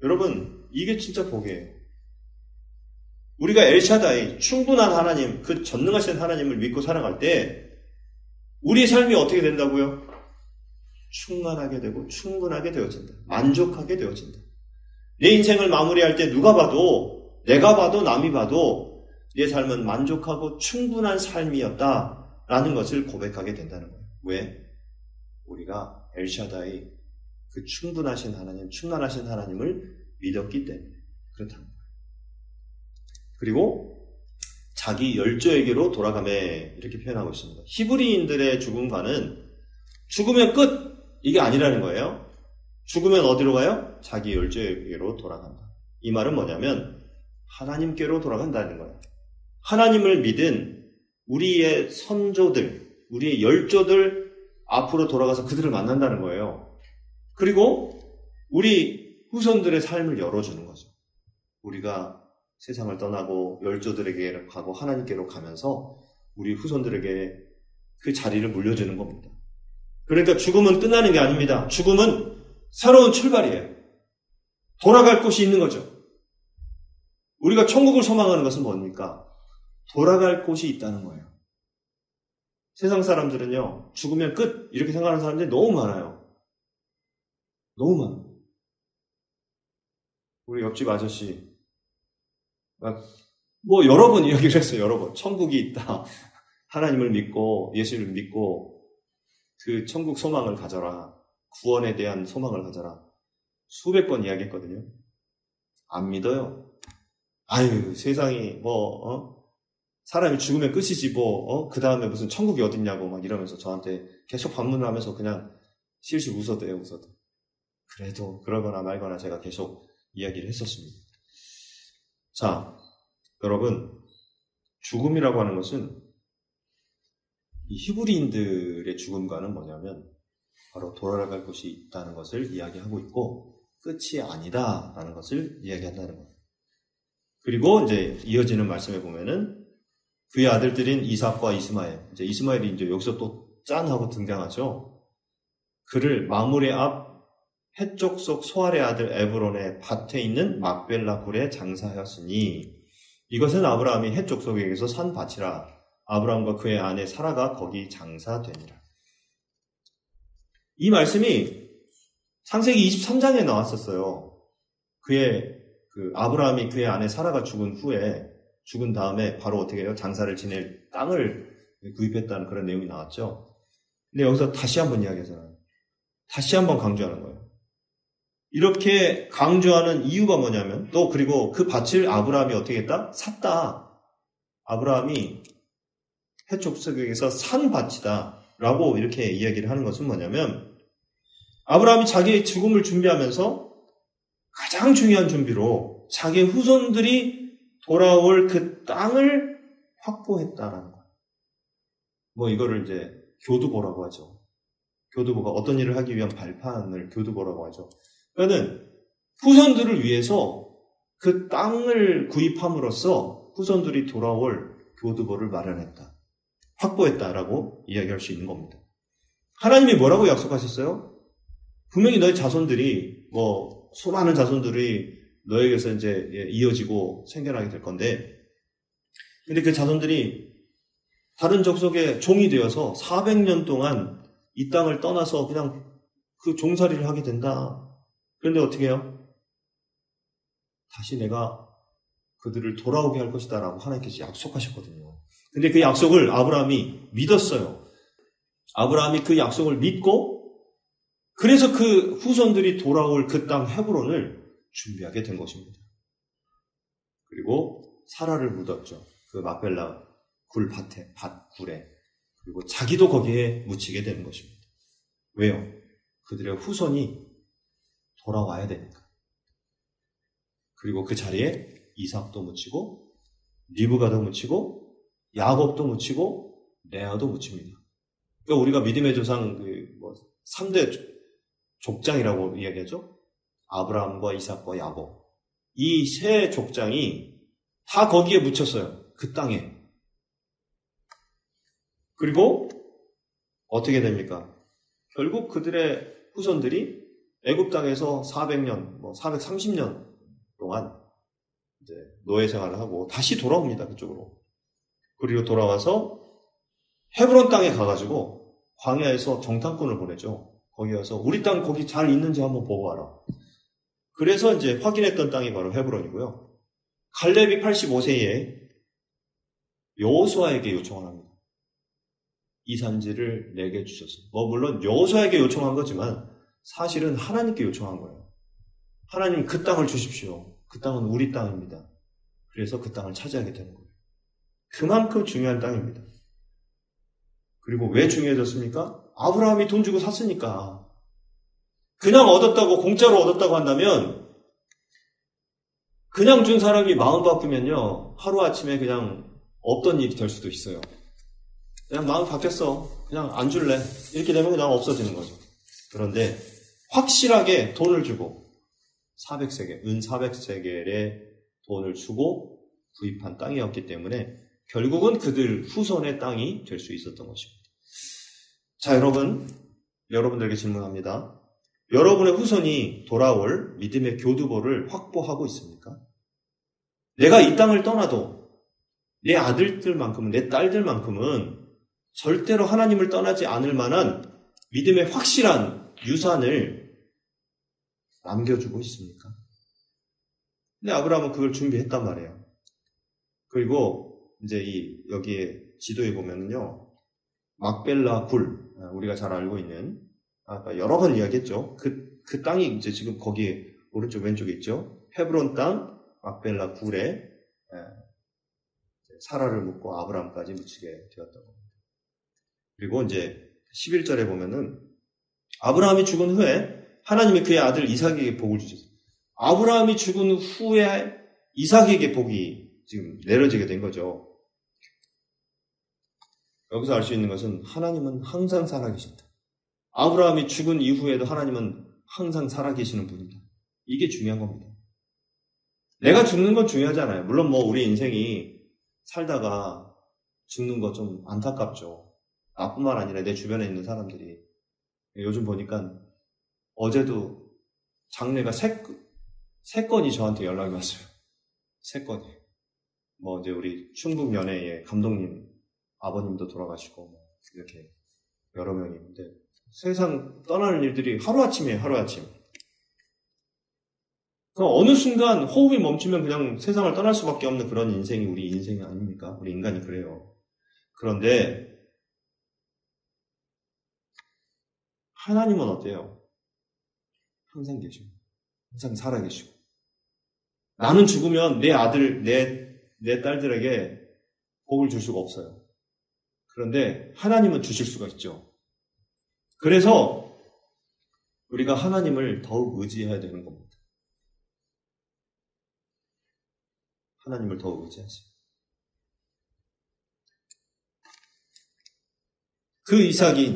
여러분, 이게 진짜 복이에요. 우리가 엘샤다이, 충분한 하나님, 그 전능하신 하나님을 믿고 살아갈 때 우리의 삶이 어떻게 된다고요? 충만하게 되고 충분하게 되어진다. 만족하게 되어진다. 내 인생을 마무리할 때 누가 봐도, 내가 봐도 남이 봐도 내 삶은 만족하고 충분한 삶이었다라는 것을 고백하게 된다는 거예요. 왜? 우리가 엘샤다이, 그 충분하신 하나님, 충만하신 하나님을 믿었기 때문에 그렇다는 거예요. 그리고 자기 열조에게로 돌아가매 이렇게 표현하고 있습니다. 히브리인들의 죽음과는 죽으면 끝! 이게 아니라는 거예요. 죽으면 어디로 가요? 자기 열조에게로 돌아간다. 이 말은 뭐냐면 하나님께로 돌아간다는 거예요. 하나님을 믿은 우리의 선조들, 우리의 열조들 앞으로 돌아가서 그들을 만난다는 거예요. 그리고 우리 후손들의 삶을 열어주는 거죠. 우리가 세상을 떠나고 열조들에게 가고 하나님께로 가면서 우리 후손들에게 그 자리를 물려주는 겁니다. 그러니까 죽음은 끝나는 게 아닙니다. 죽음은 새로운 출발이에요. 돌아갈 곳이 있는 거죠. 우리가 천국을 소망하는 것은 뭡니까? 돌아갈 곳이 있다는 거예요. 세상 사람들은요, 죽으면 끝! 이렇게 생각하는 사람들이 너무 많아요. 너무 많아요. 우리 옆집 아저씨, 뭐 여러 번 이야기를 했어요. 여러 번. 천국이 있다. 하나님을 믿고 예수를 믿고 그 천국 소망을 가져라. 구원에 대한 소망을 가져라. 수백 번 이야기했거든요. 안 믿어요. 아유, 세상이 사람이 죽으면 끝이지 그 다음에 무슨 천국이 어딨냐고 막 이러면서 저한테 계속 반문을 하면서 그냥 실실 웃어대요. 그래도 그러거나 말거나 제가 계속 이야기를 했었습니다. 자, 여러분, 죽음이라고 하는 것은 이 히브리인들의 죽음과는 뭐냐면 바로 돌아갈 곳이 있다는 것을 이야기하고 있고 끝이 아니다라는 것을 이야기한다는 거예요. 그리고 이제 이어지는 말씀에 보면은 그의 아들들인 이삭과 이스마엘, 이제 이스마엘이 이제 여기서 또 짠 하고 등장하죠. 그를 마므레 앞 해쪽 속 소알의 아들 에브론의 밭에 있는 막벨라 굴에 장사하였으니 이것은 아브라함이 해쪽 속에서 산 밭이라 아브라함과 그의 아내 사라가 거기 장사되니라. 이 말씀이 창세기 23장에 나왔었어요. 아브라함이 그의 아내 사라가 죽은 다음에 바로 어떻게 해요? 장사를 지낼 땅을 구입했다는 그런 내용이 나왔죠. 근데 여기서 다시 한번 이야기하잖아요. 다시 한번 강조하는 거예요. 이렇게 강조하는 이유가 뭐냐면 또 그리고 그 밭을 아브라함이 어떻게 했다? 샀다. 아브라함이 해쪽 속에서 산 밭이다 라고 이렇게 이야기를 하는 것은 뭐냐면 아브라함이 자기의 죽음을 준비하면서 가장 중요한 준비로 자기의 후손들이 돌아올 그 땅을 확보했다라는 거예요. 이거를 이제 교두보라고 하죠. 교두보가 어떤 일을 하기 위한 발판을 교두보라고 하죠. 그러니까는 후손들을 위해서 그 땅을 구입함으로써 후손들이 돌아올 교두보를 마련했다. 확보했다라고 이야기할 수 있는 겁니다. 하나님이 뭐라고 약속하셨어요? 분명히 너의 자손들이 수많은 자손들이 너에게서 이제 이어지고 생겨나게 될 건데 근데 그 자손들이 다른 족속의 종이 되어서 400년 동안 이 땅을 떠나서 그냥 그 종살이를 하게 된다. 그런데 어떻게 해요? 다시 내가 그들을 돌아오게 할 것이다 라고 하나님께서 약속하셨거든요. 근데 그 약속을 아브라함이 믿었어요. 아브라함이 그 약속을 믿고 그래서 그 후손들이 돌아올 그 땅 헤브론을 준비하게 된 것입니다. 그리고 사라를 묻었죠. 그 막벨라 굴밭에, 밭굴에. 그리고 자기도 거기에 묻히게 되는 것입니다. 왜요? 그들의 후손이 돌아와야 되니까. 그리고 그 자리에 이삭도 묻히고 리브가도 묻히고 야곱도 묻히고 레아도 묻힙니다. 그러니까 우리가 믿음의 조상 3대 족장이라고 이야기하죠. 아브라함과 이삭과 야곱. 이 세 족장이 다 거기에 묻혔어요. 그 땅에. 그리고 어떻게 됩니까? 결국 그들의 후손들이 애굽 땅에서 400년, 430년 동안 이제 노예 생활을 하고 다시 돌아옵니다. 그쪽으로. 그리고 돌아와서 헤브론 땅에 가가지고 광야에서 정탐꾼을 보내죠. 거기 가서 우리 땅 거기 잘 있는지 한번 보고 와라. 그래서 이제 확인했던 땅이 바로 헤브론이고요. 갈렙이 85세에 여호수아에게 요청을 합니다. 이 산지를 내게 주소서. 물론 여호수아에게 요청한 거지만 사실은 하나님께 요청한 거예요. 하나님 그 땅을 주십시오. 그 땅은 우리 땅입니다. 그래서 그 땅을 차지하게 되는 거예요. 그만큼 중요한 땅입니다. 그리고 왜 중요해졌습니까? 아브라함이 돈 주고 샀으니까. 그냥 얻었다고, 공짜로 얻었다고 한다면 그냥 준 사람이 마음 바꾸면요, 하루아침에 그냥 없던 일이 될 수도 있어요. 그냥 마음 바뀌었어. 그냥 안 줄래. 이렇게 되면 그냥 없어지는 거죠. 그런데 확실하게 돈을 주고 400세겔, 은 400세겔의 돈을 주고 구입한 땅이었기 때문에 결국은 그들 후손의 땅이 될 수 있었던 것입니다. 자, 여러분들에게 질문합니다. 여러분의 후손이 돌아올 믿음의 교두보를 확보하고 있습니까? 내가 이 땅을 떠나도 내 아들들만큼은, 내 딸들만큼은 절대로 하나님을 떠나지 않을 만한 믿음의 확실한 유산을 남겨주고 있습니까? 근데 아브라함은 그걸 준비했단 말이에요. 그리고 이제 여기에 지도에 보면은요, 막벨라 굴, 우리가 잘 알고 있는, 아까 여러 번 이야기했죠. 그 땅이 이제 지금 거기 오른쪽 왼쪽에 있죠. 헤브론 땅, 막벨라 굴에 사라를 묻고 아브라함까지 묻히게 되었던 겁니다. 그리고 이제 11절에 보면은 아브라함이 죽은 후에 하나님이 그의 아들 이삭에게 복을 주셨어요. 아브라함이 죽은 후에 이삭에게 복이 지금 내려지게 된 거죠. 여기서 알 수 있는 것은 하나님은 항상 살아계신다. 아브라함이 죽은 이후에도 하나님은 항상 살아계시는 분이다. 이게 중요한 겁니다. 내가 죽는 건 중요하잖아요. 물론 우리 인생이 살다가 죽는 거 좀 안타깝죠. 나뿐만 아니라 내 주변에 있는 사람들이. 요즘 보니까 어제도 장례가 3건이 저한테 연락이 왔어요. 3건이. 이제 우리 충북 연회의 감독님 아버님도 돌아가시고 이렇게 여러 명이 있는데 세상 떠나는 일들이 하루아침이에요. 하루아침. 어느 순간 호흡이 멈추면 그냥 세상을 떠날 수밖에 없는 그런 인생이 우리 인생이 아닙니까? 우리 인간이 그래요. 그런데 하나님은 어때요? 항상 계시고 항상 살아계시고 나는 죽으면 내 아들, 내 딸들에게 복을 줄 수가 없어요. 그런데 하나님은 주실 수가 있죠. 그래서 우리가 하나님을 더욱 의지해야 되는 겁니다. 하나님을 더욱 의지하세요. 그 이삭이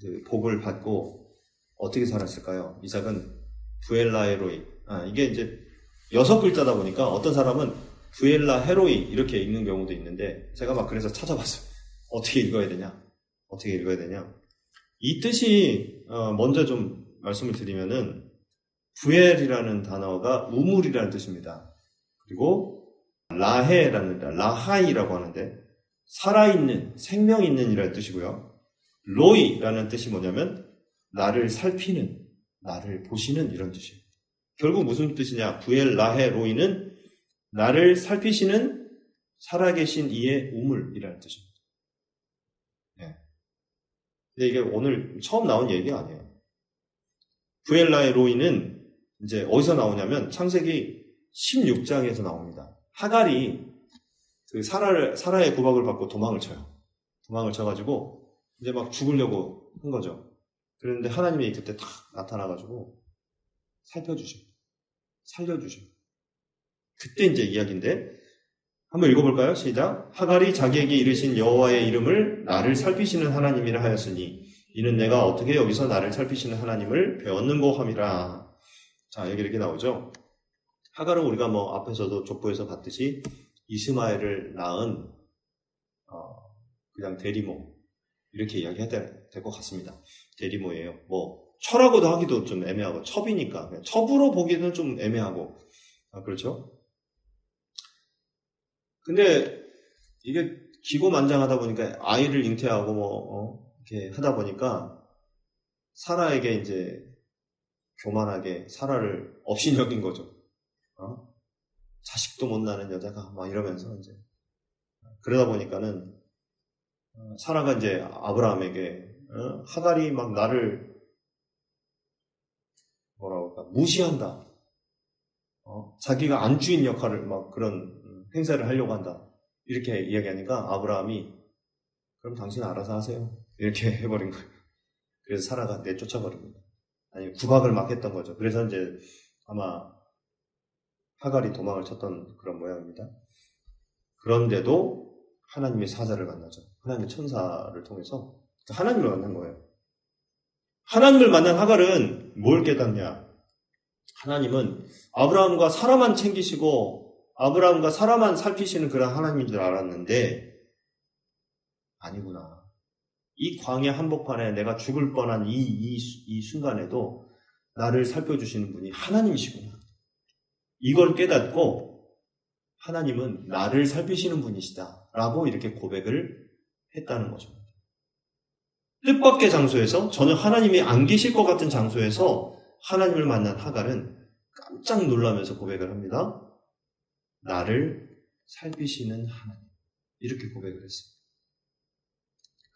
그 복을 받고 어떻게 살았을까요? 이삭은 부엘라 헤로이. 이게 이제 6글자다 보니까 어떤 사람은 부엘라 헤로이 이렇게 읽는 경우도 있는데 제가 그래서 찾아봤어요. 어떻게 읽어야 되냐? 이 뜻이 먼저 좀 말씀을 드리면은 부엘이라는 단어가 우물이라는 뜻입니다. 그리고 라하이라고 하는데 살아있는, 생명 있는 이라는 뜻이고요. 로이라는 뜻이 뭐냐면 나를 살피는, 나를 보시는 이런 뜻이에요. 결국 무슨 뜻이냐? 부엘 라헤 로이는 나를 살피시는 살아계신 이의 우물이라는 뜻입니다. 네. 근데 이게 오늘 처음 나온 얘기가 아니에요. 부엘라의 로이는 이제 어디서 나오냐면 창세기 16장에서 나옵니다. 하갈이 그 사라의 구박을 받고 도망을 쳐요. 도망을 쳐가지고 이제 막 죽으려고 한 거죠. 그런데 하나님이 그때 탁 나타나가지고 살려주셔. 그때 이제 이야기인데 한번 읽어볼까요? 시작. 하갈이 자기에게 이르신 여호와의 이름을 나를 살피시는 하나님이라 하였으니 이는 내가 어떻게 여기서 나를 살피시는 하나님을 배웠는고 함이라. 자, 여기 이렇게 나오죠. 하갈은 우리가 뭐 앞에서도 족보에서 봤듯이 이스마엘을 낳은 그냥 대리모 이렇게 이야기해야 될 것 같습니다. 대리모예요. 뭐 처라고도 하기도 좀 애매하고 첩이니까 그냥 첩으로 보기는 좀 애매하고 그렇죠? 근데 이게 기고만장하다 보니까 아이를 잉태하고 이렇게 하다 보니까 사라에게 이제 교만하게 사라를 업신여긴 거죠. 자식도 못 낳는 여자가 막 이러면서 이제 그러다 보니까는 사라가 이제 아브라함에게 하갈이 막 나를 뭐라고 할까 무시한다. 자기가 안주인 역할을 막 그런 행사를 하려고 한다. 이렇게 이야기하니까 아브라함이 그럼 당신 알아서 하세요. 이렇게 해버린 거예요. 그래서 사라가 내쫓아버립니다. 아니 구박을 막 했던 거죠. 그래서 이제 아마 하갈이 도망을 쳤던 그런 모양입니다. 그런데도 하나님의 사자를 만나죠. 하나님의 천사를 통해서 하나님을 만난 거예요. 하나님을 만난 하갈은 뭘 깨닫냐? 하나님은 아브라함과 사라만 챙기시고 아브라함과 사라만 살피시는 그런 하나님인 줄 알았는데 아니구나. 이 광야 한복판에 내가 죽을 뻔한 이 순간에도 나를 살펴주시는 분이 하나님이시구나. 이걸 깨닫고 하나님은 나를 살피시는 분이시다 라고 이렇게 고백을 했다는 거죠. 뜻밖의 장소에서 전혀 하나님이 안 계실 것 같은 장소에서 하나님을 만난 하갈은 깜짝 놀라면서 고백을 합니다. 나를 살피시는 하나님. 이렇게 고백을 했습니다.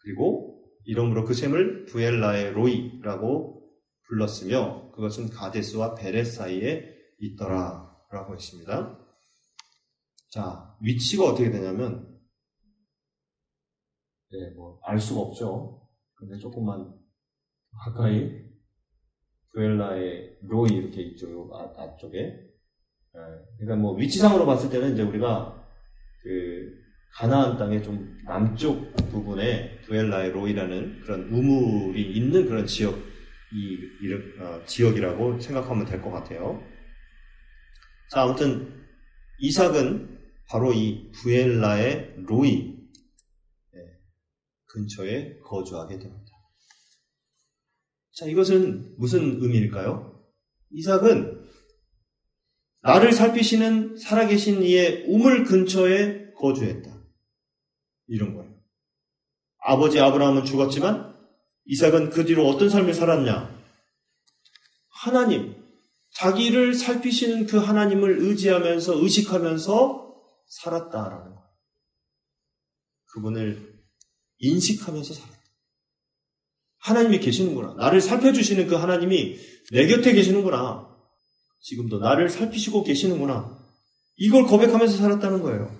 그리고 이러므로 그 샘을 부엘라의 로이라고 불렀으며 그것은 가데스와 베렛 사이에 있더라 라고 했습니다. 자, 위치가 어떻게 되냐면 알 수가 없죠. 근데 조금만 가까이 부엘라의 로이 이렇게 있죠. 앞쪽에. 그러니까 뭐 위치상으로 봤을 때는 이제 우리가 그 가나안 땅의 좀 남쪽 부분에 부엘라의 로이라는 그런 우물이 있는 그런 지역이라고 생각하면 될 것 같아요. 자, 아무튼 이삭은 바로 이 부엘라의 로이 근처에 거주하게 됩니다. 자, 이것은 무슨 의미일까요? 이삭은 나를 살피시는 살아계신 이의 우물 근처에 거주했다. 이런 거예요. 아버지 아브라함은 죽었지만 이삭은 그 뒤로 어떤 삶을 살았냐? 하나님, 자기를 살피시는 그 하나님을 의지하면서 의식하면서 살았다라는 거예요. 그분을 인식하면서 살았다. 하나님이 계시는구나. 나를 살펴주시는 그 하나님이 내 곁에 계시는구나. 지금도 나를 살피시고 계시는구나. 이걸 고백하면서 살았다는 거예요.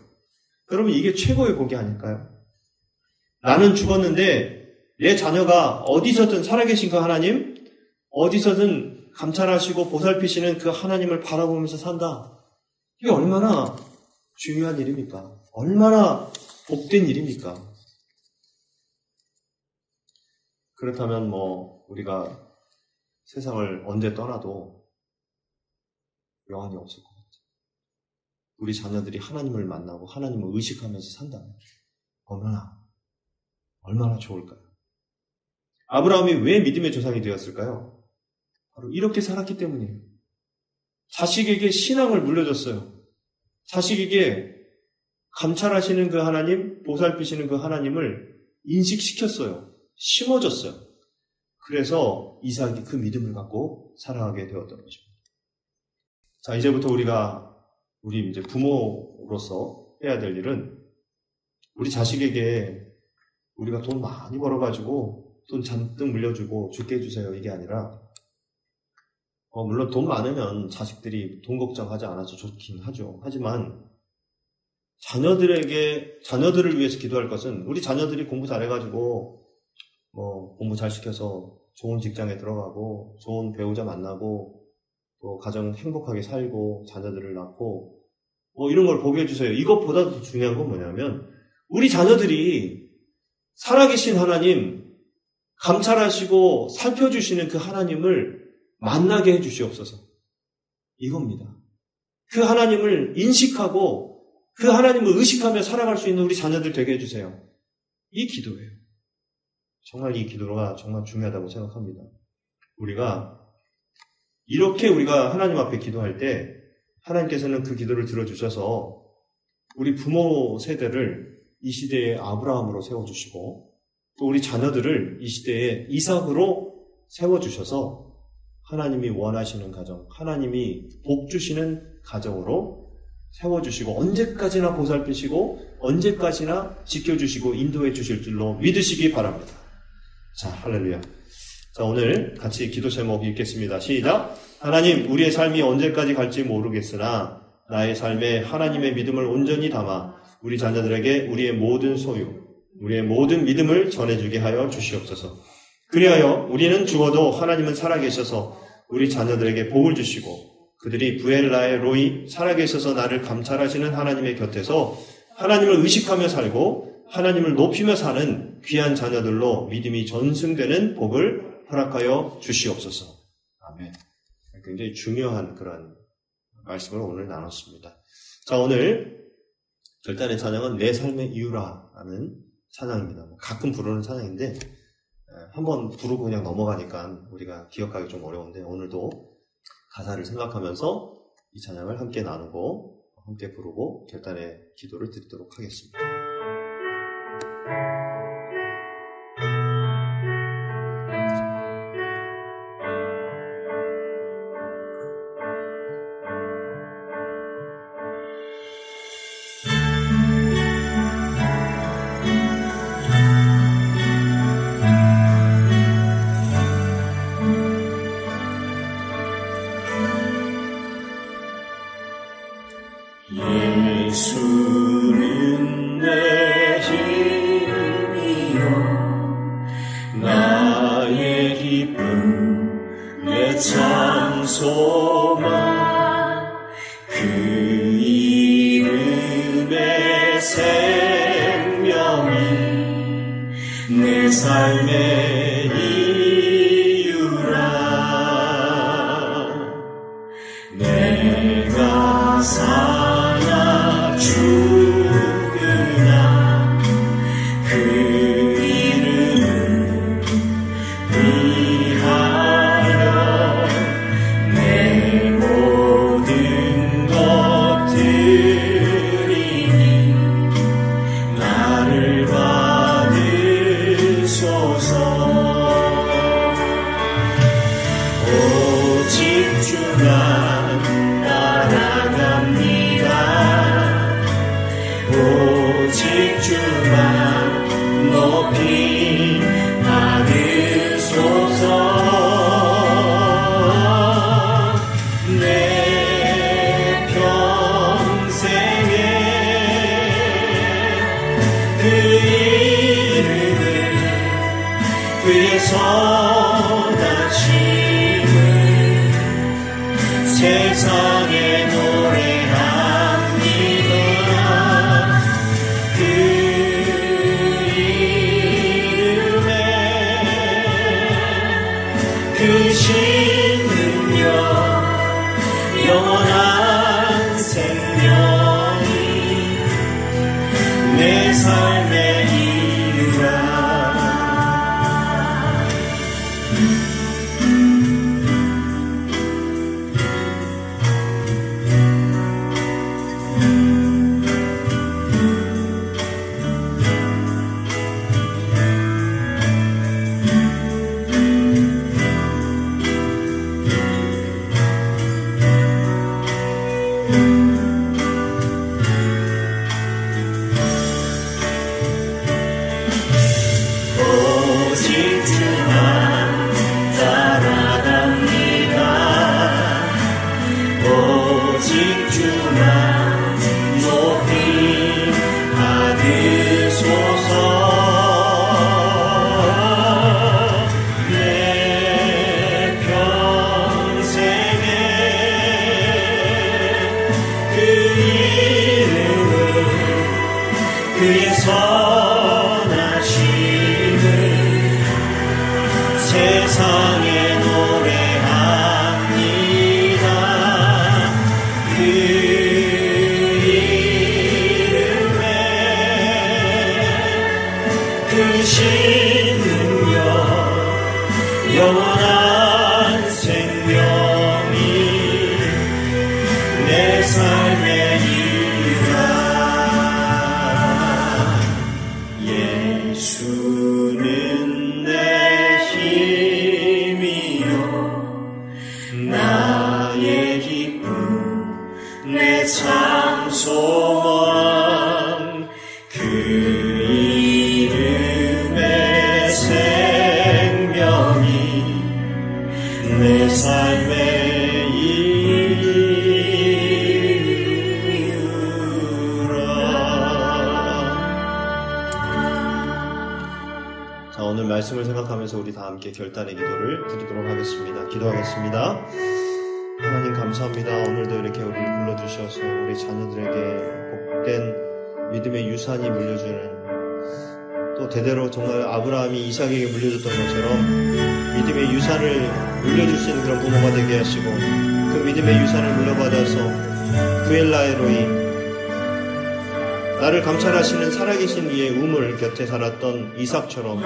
여러분, 이게 최고의 복이 아닐까요? 나는 죽었는데 내 자녀가 어디서든 살아계신 그 하나님, 어디서든 감찰하시고 보살피시는 그 하나님을 바라보면서 산다. 이게 얼마나 중요한 일입니까? 얼마나 복된 일입니까? 그렇다면 우리가 세상을 언제 떠나도 영원히 없을 것 같아요. 우리 자녀들이 하나님을 만나고 하나님을 의식하면서 산다면 얼마나 좋을까요? 아브라함이 왜 믿음의 조상이 되었을까요? 바로 이렇게 살았기 때문이에요. 자식에게 신앙을 물려줬어요. 자식에게 감찰하시는 그 하나님, 보살피시는 그 하나님을 인식시켰어요. 심어줬어요. 그래서 이삭이 그 믿음을 갖고 살아가게 되었던 것입니다. 자, 이제부터 우리가 우리 이제 부모로서 해야 될 일은 우리 자식에게 우리가 돈 많이 벌어가지고 돈 잔뜩 물려주고 죽게 해주세요. 이게 아니라, 물론 돈 많으면 자식들이 돈 걱정하지 않아서 좋긴 하죠. 하지만 자녀들을 위해서 기도할 것은 우리 자녀들이 공부 잘해가지고 공부 잘 시켜서 좋은 직장에 들어가고 좋은 배우자 만나고 또 가정 행복하게 살고 자녀들을 낳고 이런 걸 보게 해주세요. 이것보다도 중요한 건 뭐냐면 우리 자녀들이 살아계신 하나님, 감찰하시고 살펴주시는 그 하나님을 만나게 해주시옵소서. 이겁니다. 그 하나님을 인식하고 그 하나님을 의식하며 살아갈 수 있는 우리 자녀들 되게 해주세요. 이 기도예요. 정말 이 기도가 정말 중요하다고 생각합니다. 우리가 하나님 앞에 기도할 때 하나님께서는 그 기도를 들어주셔서 우리 부모 세대를 이 시대에 아브라함으로 세워주시고 또 우리 자녀들을 이 시대에 이삭으로 세워주셔서 하나님이 원하시는 가정, 하나님이 복 주시는 가정으로 세워주시고 언제까지나 보살피시고 언제까지나 지켜주시고 인도해 주실 줄로 믿으시기 바랍니다. 자, 할렐루야. 자, 오늘 같이 기도 제목 읽겠습니다. 시작. 하나님, 우리의 삶이 언제까지 갈지 모르겠으나 나의 삶에 하나님의 믿음을 온전히 담아 우리 자녀들에게 우리의 모든 소유, 우리의 모든 믿음을 전해주게 하여 주시옵소서. 그리하여 우리는 죽어도 하나님은 살아계셔서 우리 자녀들에게 복을 주시고 그들이 부엘라의 로이 살아계셔서 나를 감찰하시는 하나님의 곁에서 하나님을 의식하며 살고 하나님을 높이며 사는 귀한 자녀들로 믿음이 전승되는 복을 허락하여 주시옵소서. 아멘. 굉장히 중요한 그런 말씀을 오늘 나눴습니다. 자, 오늘 결단의 찬양은 내 삶의 이유라는 찬양입니다. 가끔 부르는 찬양인데 한번 부르고 그냥 넘어가니까 우리가 기억하기 좀 어려운데 오늘도 가사를 생각하면서 이 찬양을 함께 나누고 함께 부르고 결단의 기도를 드리도록 하겠습니다. 예수는 내 힘이요 나의 기쁨 내 참 소망 그 이름의 생명이 내 삶의 이유라 내가 살아 죽으나 그 이름을 위하여 내 모든 것들이 나를 받으소서 오직 주만 따라갑니다 오직 주만 높이 받으소서 내 평생에 그 이름을 그의 선하심을 세상에 노래합니다 그 이름에 그 신은요 영원한 생명이 내 삶의 이유라 오직 주만 높이 받으소서. 내 평생에 그 이름을 그의 선하심을 세상에 노래합니다. 그 이름에 크신 능력 영원한 생명이 내 삶의 이유라. 예수는 내 힘이요 나의 기쁨 내 참 소망 그 이름의 생명이 내 삶의 자, 오늘 말씀을 생각하면서 우리 다 함께 결단의 기도를 드리도록 하겠습니다. 기도하겠습니다. 하나님 감사합니다. 오늘도 이렇게 우리를 불러주셔서 우리 자녀들에게 복된 믿음의 유산이 물려주는, 또 대대로 정말 아브라함이 이삭에게 물려줬던 것처럼 믿음의 유산을 물려줄 수 있는 그런 부모가 되게 하시고, 그 믿음의 유산을 물려받아서 구엘라에로이 나를 감찰하시는 살아계신 이의 우물 곁에 살았던 이삭처럼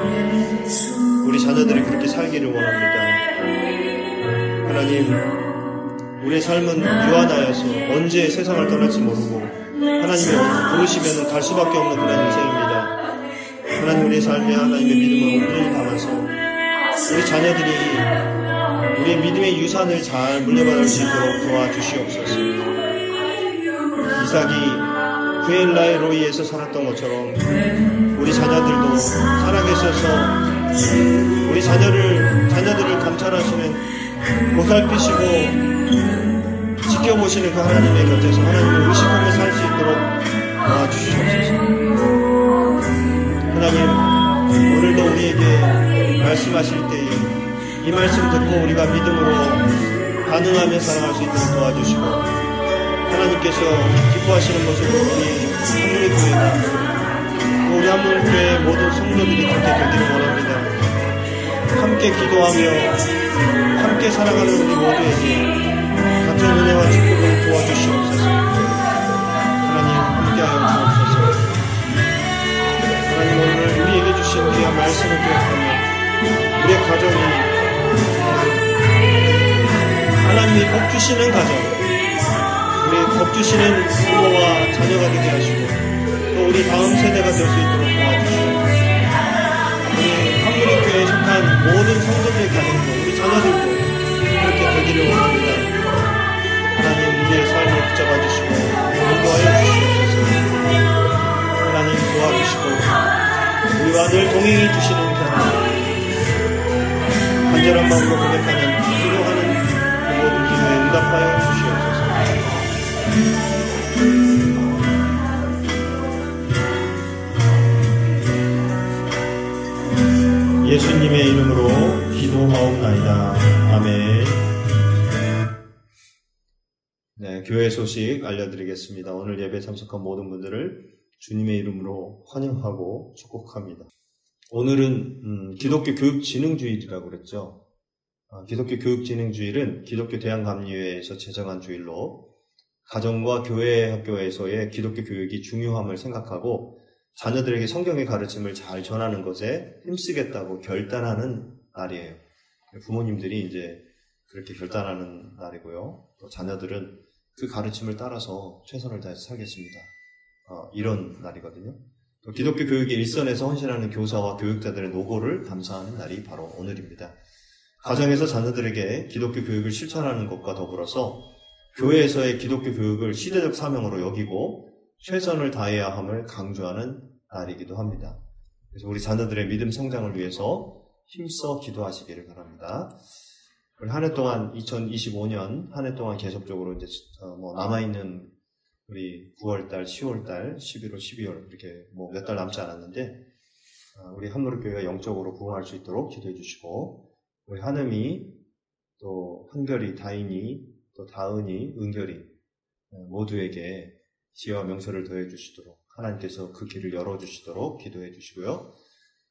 우리 자녀들이 그렇게 살기를 원합니다. 하나님, 우리의 삶은 유한하여서 언제 세상을 떠날지 모르고 하나님이 부르시면 갈 수밖에 없는 그런 인생입니다. 하나님, 우리의 삶에 하나님의 믿음을 온전히 담아서 우리 자녀들이 우리의 믿음의 유산을 잘 물려받을 수 있도록 도와주시옵소서. 이삭이 구엘라의 로이에서 살았던 것처럼 우리 자녀들도 살아계셔서 우리 자녀들을 감찰하시는, 보살피시고 지켜보시는 그 하나님의 곁에서 하나님을 의식하며 살 수 있도록 도와주시옵소서. 하나님, 오늘도 우리에게 말씀하실 때에 이 말씀 듣고 우리가 믿음으로 반응하며 살아갈 수 있도록 도와주시고, 하나님께서 기뻐하시는 모습으로 우리 한물교회가, 우리 한물교회 모든 성도들이 그렇게 되기를 원합니다. 함께 기도하며 함께 살아가는 우리 모두에게 같은 은혜와 축복을 도와주시옵소서. 하나님, 함께하여 주옵소서. 하나님, 오늘 우리에게 주신 귀한 말씀을 기억하며 우리의 가정이 하나님이 복 주시는 가정, 우리 복 주시는 부모와 자녀가 되게 하시고, 또 우리 다음 세대가 될 수 있도록 도와주시고, 우리 한국교회에 속한 모든 성도들의 가정도, 우리 자녀들도 그렇게 되기를 원합니다. 하나님, 우리의 삶을 붙잡아 주시고 인도하여 주시옵소서. 하나님, 도와주시고 우리와 늘 동행해 주시는 하나님, 간절한 마음으로 고백하는, 기도하는 그 모든 기도에 응답하여 주시옵소서. 예수님의 이름으로 기도하옵나이다. 아멘. 네, 교회 소식 알려드리겠습니다. 오늘 예배 참석한 모든 분들을 주님의 이름으로 환영하고 축복합니다. 오늘은 기독교 교육진흥주일이라고 그랬죠. 기독교 교육진흥주일은 기독교 대한감리회에서 제정한 주일로 가정과 교회 학교에서의 기독교 교육이 중요함을 생각하고 자녀들에게 성경의 가르침을 잘 전하는 것에 힘쓰겠다고 결단하는 날이에요. 부모님들이 이제 그렇게 결단하는 날이고요. 또 자녀들은 그 가르침을 따라서 최선을 다해서 살겠습니다. 이런 날이거든요. 또 기독교 교육의 일선에서 헌신하는 교사와 교육자들의 노고를 감사하는 날이 바로 오늘입니다. 가정에서 자녀들에게 기독교 교육을 실천하는 것과 더불어서 교회에서의 기독교 교육을 시대적 사명으로 여기고 최선을 다해야 함을 강조하는 날이기도 합니다. 그래서 우리 자녀들의 믿음 성장을 위해서 힘써 기도하시기를 바랍니다. 한 해 동안 2025년 한 해 동안 계속적으로 이제 남아있는 우리 9월달, 10월달, 11월, 12월 이렇게 몇 달 남지 않았는데 우리 한무릎교회가 영적으로 부흥할 수 있도록 기도해 주시고 우리 한음이 또 한결이, 다인이, 또 다은이, 은결이 모두에게 지혜와 명철을 더해 주시도록 하나님께서 그 길을 열어주시도록 기도해 주시고요.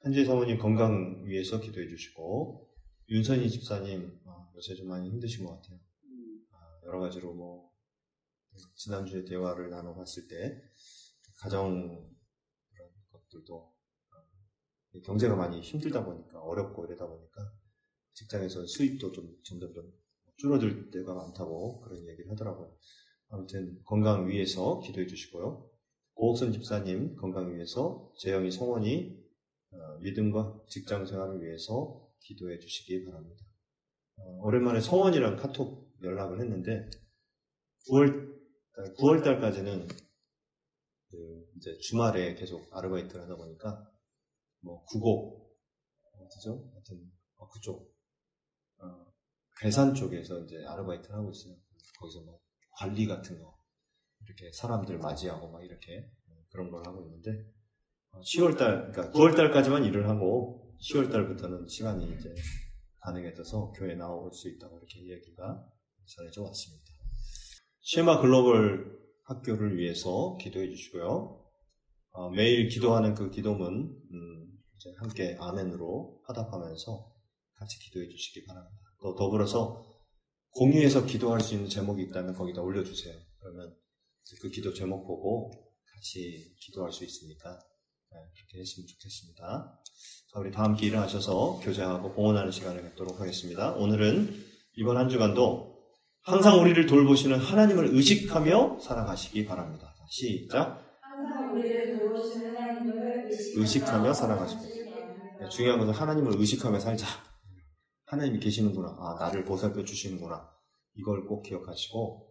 한재 사모님 건강 위해서 기도해 주시고 윤선희 집사님 요새 좀 많이 힘드신 것 같아요. 여러 가지로 지난주에 대화를 나눠봤을 때 가정 그런 것들도 경제가 많이 힘들다 보니까 어렵고 이러다 보니까 직장에서 수입도 좀 점점 줄어들 때가 많다고 그런 얘기를 하더라고요. 아무튼 건강 위해서 기도해 주시고요. 오옥선 집사님 건강 위해서 재영이 성원이 믿음과 직장 생활을 위해서 기도해 주시기 바랍니다. 오랜만에 성원이랑 카톡 연락을 했는데 9월 달까지는 이제 주말에 계속 아르바이트를 하다 보니까 구곡 어디죠? 하여튼 그쪽 괴산 쪽에서 이제 아르바이트를 하고 있어요. 거기서 관리 같은 거 이렇게 사람들 맞이하고 이렇게 그런 걸 하고 있는데 10월달, 그러니까 9월달까지만 일을 하고 10월달부터는 시간이 이제 가능해져서 교회에 나올 수 있다고 이렇게 이야기가 전해져 왔습니다. 쉐마 글로벌 학교를 위해서 기도해 주시고요. 매일 기도하는 그 기도문 이제 함께 아멘으로 화답하면서 같이 기도해 주시기 바랍니다. 또 더불어서 공유해서 기도할 수 있는 제목이 있다면 거기다 올려주세요. 그러면 그 기도 제목 보고 같이 기도할 수 있으니까 그렇게 했으면 좋겠습니다. 자, 우리 다 함께 일어나셔서 교제하고 봉헌하는 시간을 갖도록 하겠습니다. 오늘은 이번 한 주간도 항상 우리를 돌보시는 하나님을 의식하며 살아가시기 바랍니다. 시작. 항상 우리를 돌보시는 하나님을 의식하며 살아가십니다. 중요한 것은 하나님을 의식하며 살자. 하나님이 계시는구나. 나를 보살펴 주시는구나. 이걸 꼭 기억하시고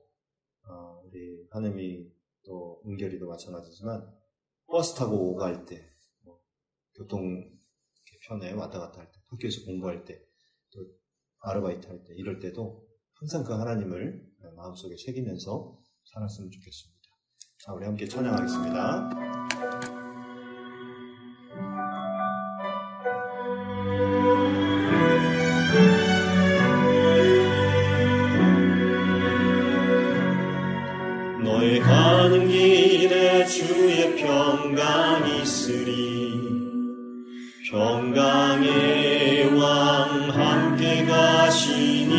우리 하나님이 또 은결이도 마찬가지지만 버스 타고 갈 때, 교통 편에 왔다 갔다 할 때, 학교에서 공부할 때, 또 아르바이트 할 때, 이럴 때도 항상 그 하나님을 마음속에 새기면서 살았으면 좋겠습니다. 자, 우리 함께 찬양하겠습니다. 너의 가는 길에 주의 평강이 있으리. 평강의 왕 함께 가시니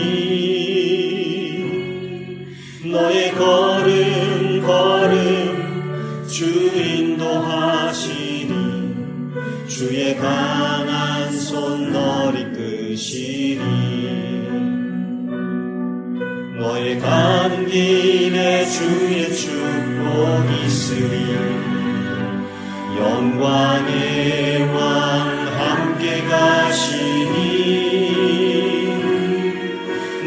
너의 걸음 주 인도하시니 주의 강한 손 널 이끄시리. 너의 가는 길에 주의 축복 있으리. 영광의 왕 함께 가시니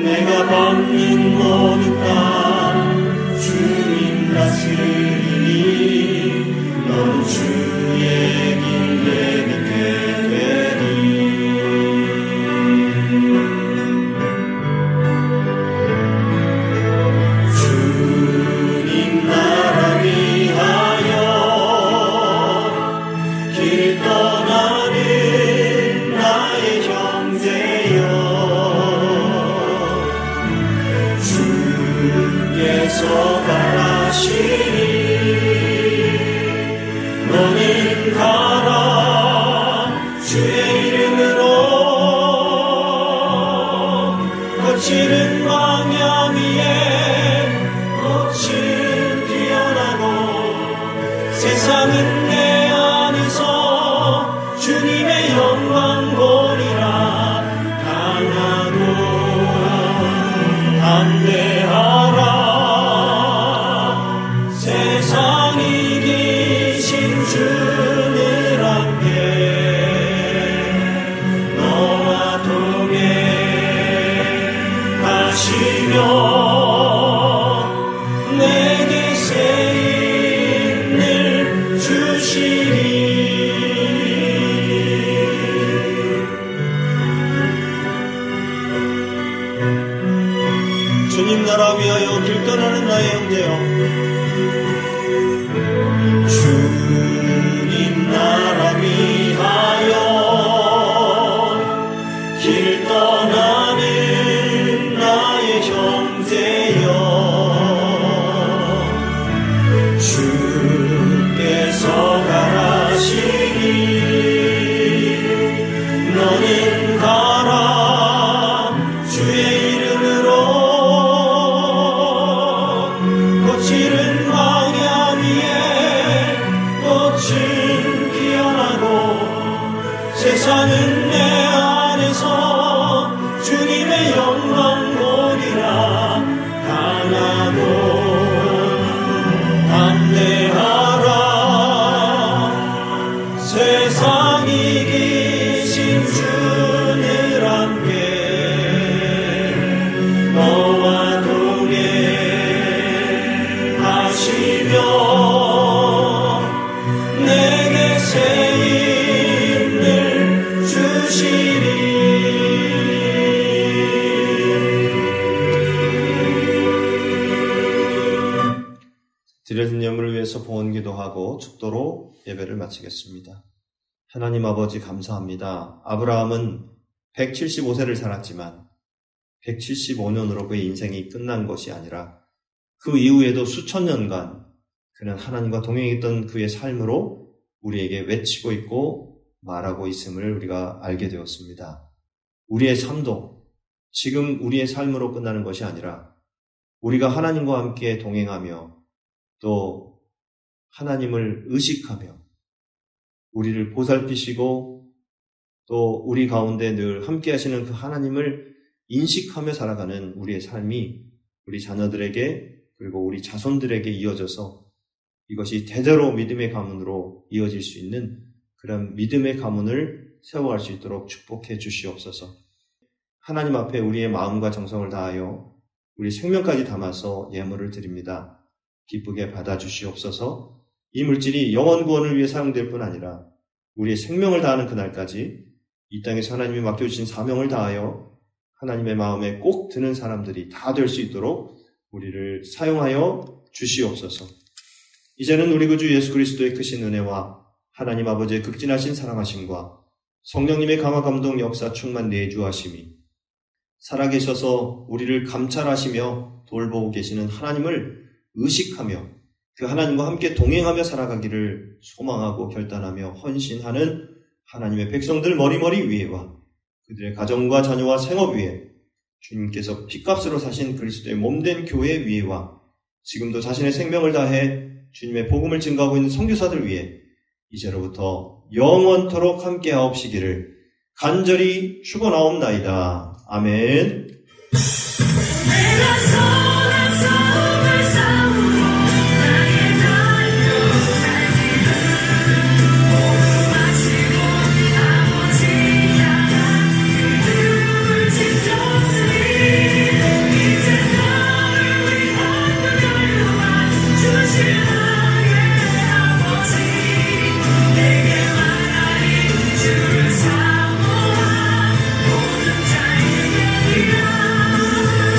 내가 밟는 모든 땅 주님 다스리니 너는 주의 길 내딛게 되리. 주님 나라 위하여 길 떠나는 나의 형제여 주께서 가라시니 너는 가라 주의 이름으로 거칠은 광야 위에 꽃은 피어나고 세상은 내 안에서 주님의 영광 보리라. 강하고 담대하라. 거칠은 광야 위에 꽃은 피어나고 세상은 내 안에서 주님의 영광 보리라. 강하고 담대하라. 세상 이기신 주를 함께 너와 동행하시며 내게 새 힘을 주시리. 드려진 예물을 위해서 봉헌기도하고 축도로 예배를 마치겠습니다. 하나님 아버지 감사합니다. 아브라함은 175세를 살았지만 175년으로 그의 인생이 끝난 것이 아니라 그 이후에도 수천 년간 그는 하나님과 동행했던 그의 삶으로 우리에게 외치고 있고 말하고 있음을 우리가 알게 되었습니다. 우리의 삶도 지금 우리의 삶으로 끝나는 것이 아니라 우리가 하나님과 함께 동행하며 또 하나님을 의식하며 우리를 보살피시고 또 우리 가운데 늘 함께 하시는 그 하나님을 인식하며 살아가는 우리의 삶이 우리 자녀들에게 그리고 우리 자손들에게 이어져서 이것이 대대로 믿음의 가문으로 이어질 수 있는 그런 믿음의 가문을 세워갈 수 있도록 축복해 주시옵소서. 하나님 앞에 우리의 마음과 정성을 다하여 우리 생명까지 담아서 예물을 드립니다. 기쁘게 받아주시옵소서. 이 물질이 영원 구원을 위해 사용될 뿐 아니라 우리의 생명을 다하는 그날까지 이 땅에서 하나님이 맡겨주신 사명을 다하여 하나님의 마음에 꼭 드는 사람들이 다 될 수 있도록 우리를 사용하여 주시옵소서. 이제는 우리 구주 예수 그리스도의 크신 은혜와 하나님 아버지의 극진하신 사랑하심과 성령님의 강화 감동 역사 충만 내주하심이 살아계셔서 우리를 감찰하시며 돌보고 계시는 하나님을 의식하며 그 하나님과 함께 동행하며 살아가기를 소망하고 결단하며 헌신하는 하나님의 백성들 머리머리 위에와 그들의 가정과 자녀와 생업 위에 주님께서 핏값으로 사신 그리스도의 몸된 교회 위에와 지금도 자신의 생명을 다해 주님의 복음을 증거하고 있는 선교사들 위에 이제로부터 영원토록 함께하옵시기를 간절히 축원하옵나이다. 아멘.